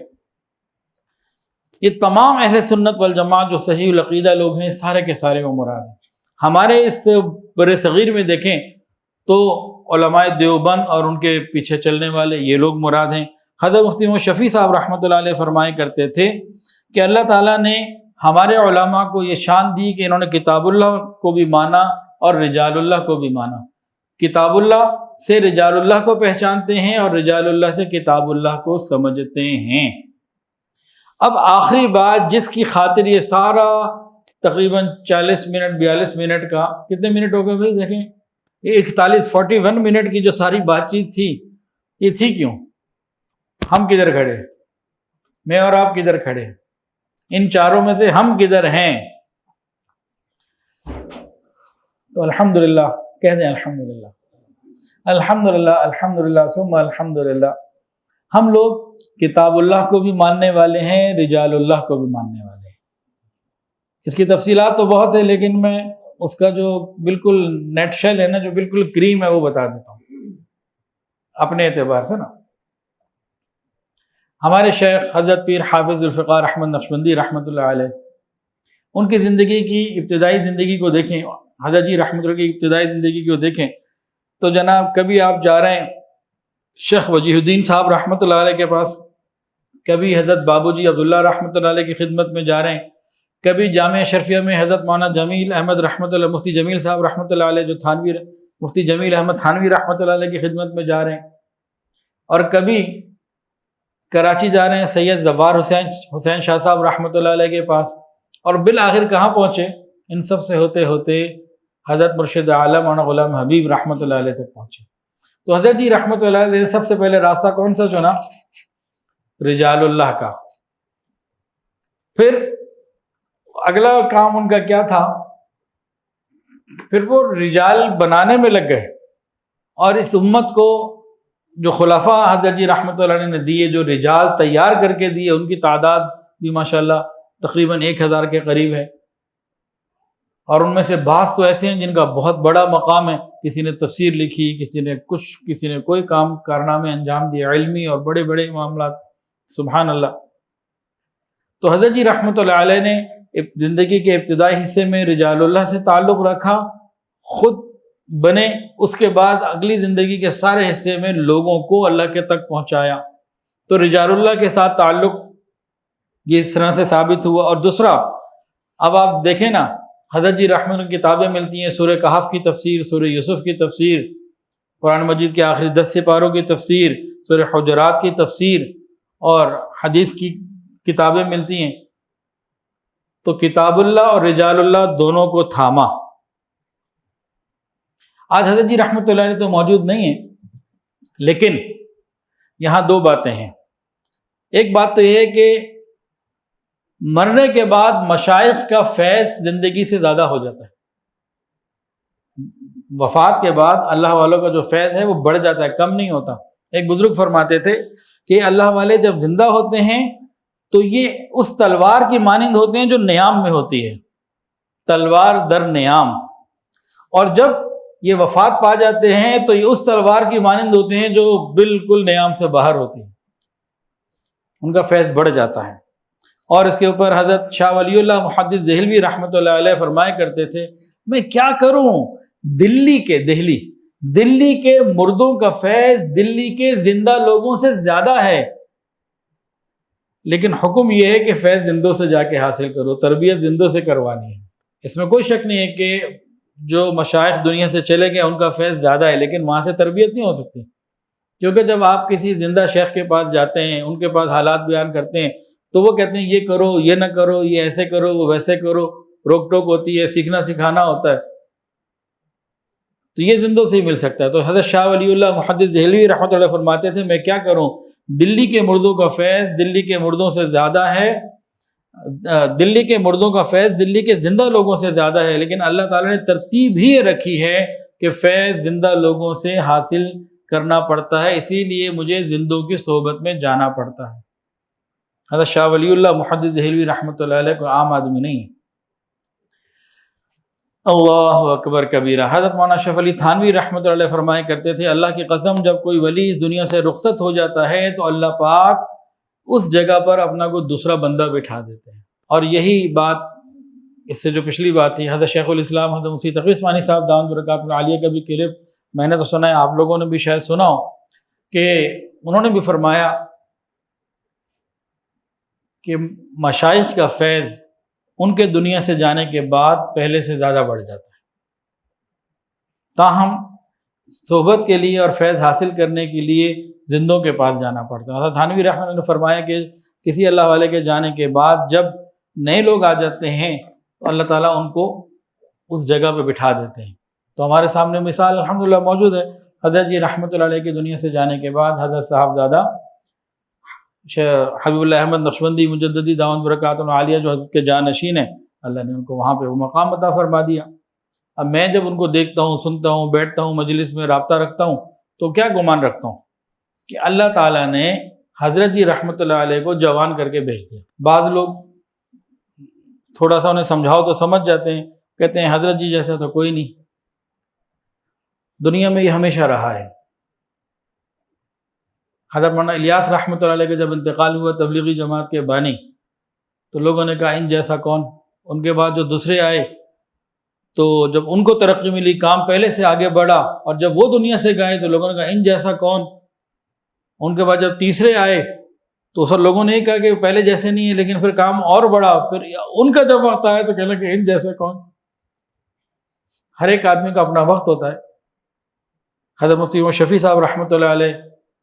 یہ تمام اہل سنت والجماعت جو صحیح العقیدہ لوگ ہیں، سارے کے سارے وہ مراد ہیں۔ ہمارے اس بر صغیر میں دیکھیں تو علماء دیوبند اور ان کے پیچھے چلنے والے یہ لوگ مراد ہیں۔ حضرت مفتی محمد شفیع صاحب رحمۃ اللہ علیہ فرمایا کرتے تھے کہ اللہ تعالیٰ نے ہمارے علماء کو یہ شان دی کہ انہوں نے کتاب اللہ کو بھی مانا اور رجال اللہ کو بھی مانا۔ کتاب اللہ سے رجال اللہ کو پہچانتے ہیں اور رجال اللہ سے کتاب اللہ کو سمجھتے ہیں۔ اب آخری بات جس کی خاطر یہ سارا تقریباً 40 منٹ 42 منٹ کا، کتنے منٹ ہو گئے بھائی دیکھیں، یہ 41 منٹ کی جو ساری بات چیت تھی، یہ تھی کیوں؟ ہم کدھر کھڑے، میں اور آپ کدھر کھڑے، ان چاروں میں سے ہم کدھر ہیں؟ تو الحمدللہ کہہ دیں، الحمدللہ الحمدللہ الحمدللہ ثم الحمدللہ۔ ہم لوگ کتاب اللہ کو بھی ماننے والے ہیں، رجال اللہ کو بھی ماننے والے ہیں۔ اس کی تفصیلات تو بہت ہے، لیکن میں اس کا جو بالکل نیٹ شیل ہے نا، جو بالکل کریم ہے، وہ بتا دیتا ہوں اپنے اعتبار سے نا۔ ہمارے شیخ حضرت پیر حافظ ذوالفقار احمد نقشبندی رحمۃ اللہ علیہ، ان کی زندگی کی ابتدائی زندگی کو دیکھیں، حضرت جی رحمۃ اللہ کی ابتدائی زندگی کو دیکھیں تو جناب کبھی آپ جا رہے ہیں شیخ وجیہ الدین صاحب رحمۃ اللہ علیہ کے پاس، کبھی حضرت بابو جی عبداللہ رحمۃ اللہ علیہ کی خدمت میں جا رہے ہیں، کبھی جامعہ اشرفیہ میں حضرت مولانا جمیل احمد رحمۃ اللہ، مفتی جمیل صاحب رحمۃ اللہ علیہ جو تھانوی، مفتی جمیل احمد تھانوی رحمۃ اللہ علیہ کی خدمت میں جا رہے ہیں، اور کبھی کراچی جا رہے ہیں سید زوار حسین شاہ صاحب رحمۃ اللہ علیہ کے پاس، اور بالآخر کہاں پہنچے؟ ان سب سے ہوتے ہوتے حضرت مرشد عالم مولانا غلام حبیب رحمۃ اللہ علیہ تک پہنچے۔ تو حضرت جی رحمۃ اللہ علیہ نے سب سے پہلے راستہ کون سا چنا؟ رجال اللہ کا۔ پھر اگلا کام ان کا کیا تھا؟ پھر وہ رجال بنانے میں لگ گئے، اور اس امت کو جو خلفاء حضرت جی رحمۃ اللہ علیہ نے دیے، جو رجال تیار کر کے دیے، ان کی تعداد بھی ماشاءاللہ تقریباً 1000 کے قریب ہے، اور ان میں سے بعض تو ایسے ہیں جن کا بہت بڑا مقام ہے، کسی نے تفسیر لکھی، کسی نے کچھ، کسی نے کوئی کام کارنامے انجام دیے علمی اور بڑے بڑے معاملات، سبحان اللہ۔ تو حضرت جی رحمۃ اللہ علیہ نے زندگی کے ابتدائی حصے میں رجال اللہ سے تعلق رکھا، خود بنے، اس کے بعد اگلی زندگی کے سارے حصے میں لوگوں کو اللہ کے تک پہنچایا۔ تو رجال اللہ کے ساتھ تعلق یہ اس طرح سے ثابت ہوا۔ اور دوسرا، اب آپ دیکھیں نا، حضرت جی رحمۃ اللہ کی کتابیں ملتی ہیں، سورہ کہف کی تفسیر، سورہ یوسف کی تفسیر، قرآن مجید کے آخری 10 سپاروں کی تفسیر، سورہ حجرات کی تفسیر، اور حدیث کی کتابیں ملتی ہیں۔ تو کتاب اللہ اور رجال اللہ دونوں کو تھاما۔ آج حضرت جی رحمۃ اللہ علیہ تو موجود نہیں ہیں، لیکن یہاں دو باتیں ہیں۔ ایک بات تو یہ ہے کہ مرنے کے بعد مشائخ کا فیض زندگی سے زیادہ ہو جاتا ہے، وفات کے بعد اللہ والوں کا جو فیض ہے وہ بڑھ جاتا ہے، کم نہیں ہوتا۔ ایک بزرگ فرماتے تھے کہ اللہ والے جب زندہ ہوتے ہیں تو یہ اس تلوار کی مانند ہوتے ہیں جو نیام میں ہوتی ہے، تلوار در نیام، اور جب یہ وفات پا جاتے ہیں تو یہ اس تلوار کی مانند ہوتے ہیں جو بالکل نیام سے باہر ہوتی ہے، ان کا فیض بڑھ جاتا ہے۔ اور اس کے اوپر حضرت شاہ ولی اللہ محدث دہلوی رحمۃ اللہ علیہ فرمایا کرتے تھے، میں کیا کروں، دلی کے مردوں کا فیض دلی کے زندہ لوگوں سے زیادہ ہے، لیکن حکم یہ ہے کہ فیض زندوں سے جا کے حاصل کرو، تربیت زندوں سے کروانی ہے۔ اس میں کوئی شک نہیں ہے کہ جو مشائخ دنیا سے چلے گئے ان کا فیض زیادہ ہے، لیکن وہاں سے تربیت نہیں ہو سکتی، کیونکہ جب آپ کسی زندہ شیخ کے پاس جاتے ہیں، ان کے پاس حالات بیان کرتے ہیں تو وہ کہتے ہیں یہ کرو، یہ نہ کرو، یہ ایسے کرو، وہ ویسے کرو، روک ٹوک ہوتی ہے، سیکھنا سکھانا ہوتا ہے، تو یہ زندوں سے ہی مل سکتا ہے۔ تو حضرت شاہ ولی اللہ محدث دہلوی رحمۃ اللہ فرماتے تھے، میں کیا کروں، دلی کے مردوں کا فیض دلی کے مردوں سے زیادہ ہے، دلی کے مردوں کا فیض دلی کے زندہ لوگوں سے زیادہ ہے، لیکن اللہ تعالیٰ نے ترتیب ہی رکھی ہے کہ فیض زندہ لوگوں سے حاصل کرنا پڑتا ہے، اسی لیے مجھے زندوں کی صحبت میں جانا پڑتا ہے۔ حضرت شاہ ولی اللہ محدث دہلوی رحمۃ اللہ علیہ کو عام آدمی نہیں ہے۔ اللہ اکبر کبیرہ۔ حضرت مولانا اشرف علی تھانوی رحمۃ اللہ علیہ فرمایا کرتے تھے، اللہ کی قسم جب کوئی ولی اس دنیا سے رخصت ہو جاتا ہے تو اللہ پاک اس جگہ پر اپنا کوئی دوسرا بندہ بٹھا دیتے ہیں۔ اور یہی بات اس سے جو پچھلی بات تھی، حضرت شیخ الاسلام حضرت مفتی تقی عثمانی صاحب دامت برکاتہ العالیہ کا بھی کلپ میں نے تو سنا ہے، آپ لوگوں نے بھی شاید سنا ہو، کہ انہوں نے بھی فرمایا کہ مشائخ کا فیض ان کے دنیا سے جانے کے بعد پہلے سے زیادہ بڑھ جاتا ہے۔ تاہم صحبت کے لیے اور فیض حاصل کرنے کے لیے زندوں کے پاس جانا پڑتا ہے۔ حضرت تھانوی رحمۃ اللہ نے فرمایا کہ کسی اللہ والے کے جانے کے بعد جب نئے لوگ آ جاتے ہیں تو اللہ تعالیٰ ان کو اس جگہ پہ بٹھا دیتے ہیں۔ تو ہمارے سامنے مثال الحمدللہ موجود ہے۔ حضرت جی رحمۃ اللہ علیہ کی دنیا سے جانے کے بعد حضرت صاحبزادہ حبیب اللہ احمد نقشبندی مجددی دامت برکاتہ العالیہ جو حضرت کے جانشین ہیں، اللہ نے ان کو وہاں پہ وہ مقام عطا فرما دیا۔ اب میں جب ان کو دیکھتا ہوں، سنتا ہوں، بیٹھتا ہوں، مجلس میں رابطہ رکھتا ہوں تو کیا گمان رکھتا ہوں کہ اللہ تعالیٰ نے حضرت جی رحمۃ اللہ علیہ کو جوان کر کے بھیج دیا۔ بعض لوگ تھوڑا سا انہیں سمجھاؤ تو سمجھ جاتے ہیں، کہتے ہیں حضرت جی جیسا تو کوئی نہیں دنیا میں، یہ ہمیشہ رہا ہے۔ حضرت مولانا الیاس رحمۃ اللہ علیہ کا جب انتقال ہوا تبلیغی جماعت کے بانی، تو لوگوں نے کہا ان جیسا کون۔ ان کے بعد جو دوسرے آئے تو جب ان کو ترقی ملی، کام پہلے سے آگے بڑھا، اور جب وہ دنیا سے گئے تو لوگوں نے کہا ان جیسا کون۔ ان کے بعد جب تیسرے آئے تو سر لوگوں نے یہ کہا کہ پہلے جیسے نہیں ہے، لیکن پھر کام اور بڑھا، پھر ان کا جب وقت آیا تو کہنے لگے ان جیسا کون۔ ہر ایک آدمی کا اپنا وقت ہوتا ہے۔ حضرت مفتی محمد شفیع صاحب رحمۃ اللہ علیہ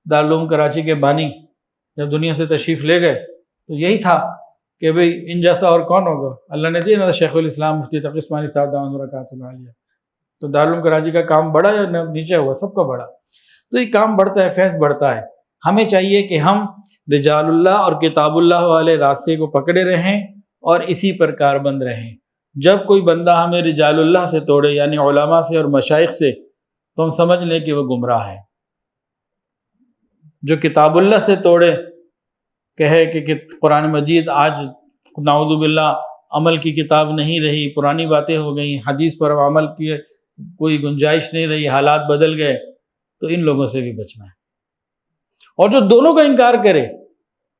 دارالعلوم کراچی کے بانی جب دنیا سے تشریف لے گئے تو یہی تھا کہ بھئی ان جیسا اور کون ہوگا۔ اللہ نے دیا نا شیخ الاسلام مفتی تقی عثمانی صاحب دامت برکاتہ العالیہ، تو دارالعلوم کراچی کا کام بڑھا یا نیچے ہوا؟ سب کا بڑھا۔ تو یہ کام بڑھتا ہے، فیض بڑھتا ہے۔ ہمیں چاہیے کہ ہم رجال اللہ اور کتاب اللہ والے راستے کو پکڑے رہیں اور اسی پر کاربند رہیں۔ جب کوئی بندہ ہمیں رجال اللہ سے توڑے، یعنی علماء سے اور مشائخ سے، تو ہم سمجھ لیں کہ وہ گمراہ ہے۔ جو کتاب اللہ سے توڑے، کہے کہ قرآن مجید آج نعوذ باللہ عمل کی کتاب نہیں رہی، پرانی باتیں ہو گئیں، حدیث پر عمل کی کوئی گنجائش نہیں رہی، حالات بدل گئے، تو ان لوگوں سے بھی بچنا ہے۔ اور جو دونوں کا انکار کرے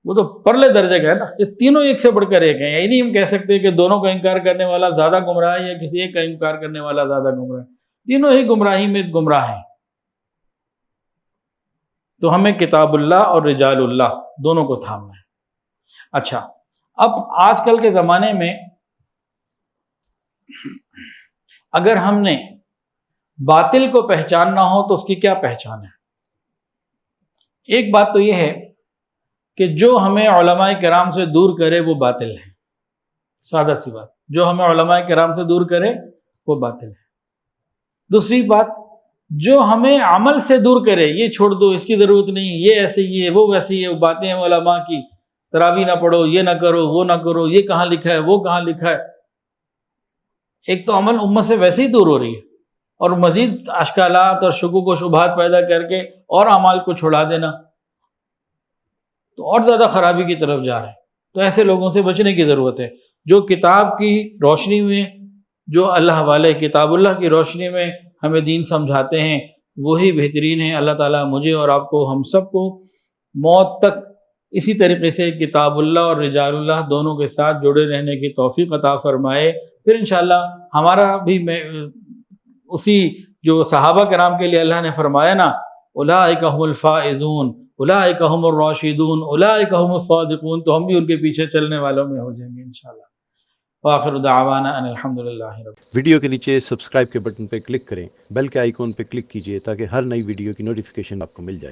وہ تو پرلے درجے کا ہے نا۔ یہ تینوں ایک سے بڑھ کر ایک ہیں۔ یہ نہیں ہم کہہ سکتے کہ دونوں کا انکار کرنے والا زیادہ گمراہ ہے یا کسی ایک کا انکار کرنے والا زیادہ گمراہ ہے، تینوں ہی گمراہی میں گمراہ ہیں۔ تو ہمیں کتاب اللہ اور رجال اللہ دونوں کو تھامنا ہے۔ اچھا، اب آج کل کے زمانے میں اگر ہم نے باطل کو پہچاننا ہو تو اس کی کیا پہچان ہے؟ ایک بات تو یہ ہے کہ جو ہمیں علماء کرام سے دور کرے وہ باطل ہے، سادہ سی بات، جو ہمیں علماء کرام سے دور کرے وہ باطل ہے۔ دوسری بات، جو ہمیں عمل سے دور کرے، یہ چھوڑ دو، اس کی ضرورت نہیں، یہ ایسے ہی ہے، وہ ویسی ہے، وہ باتیں ہیں علماء کی، تراویح نہ پڑھو، یہ نہ کرو، وہ نہ کرو، یہ کہاں لکھا ہے، وہ کہاں لکھا ہے۔ ایک تو عمل امت سے ویسے ہی دور ہو رہی ہے، اور مزید اشکالات اور شکوک و شبہات پیدا کر کے اور اعمال کو چھڑا دینا تو اور زیادہ خرابی کی طرف جا رہے ہیں۔ تو ایسے لوگوں سے بچنے کی ضرورت ہے۔ جو کتاب کی روشنی میں، جو اللہ والے کتاب اللہ کی روشنی میں ہمیں دین سمجھاتے ہیں، وہی بہترین ہیں۔ اللہ تعالیٰ مجھے اور آپ کو، ہم سب کو موت تک اسی طریقے سے کتاب اللہ اور رجال اللہ دونوں کے ساتھ جڑے رہنے کی توفیق عطا فرمائے۔ پھر انشاءاللہ ہمارا بھی اسی جو صحابہ کرام کے لیے اللہ نے فرمایا نا، اولئک هم الفائزون، اولئک هم الراشدون، اولئک هم الصادقون، تو ہم بھی ان کے پیچھے چلنے والوں میں ہو جائیں گے انشاءاللہ۔ وآخر دعوانا ان الحمدللہ رب۔ ویڈیو کے نیچے سبسکرائب کے بٹن پہ کلک کریں، بیل کے آئیکن پہ کلک کیجئے تاکہ ہر نئی ویڈیو کی نوٹیفیکیشن آپ کو مل جائے۔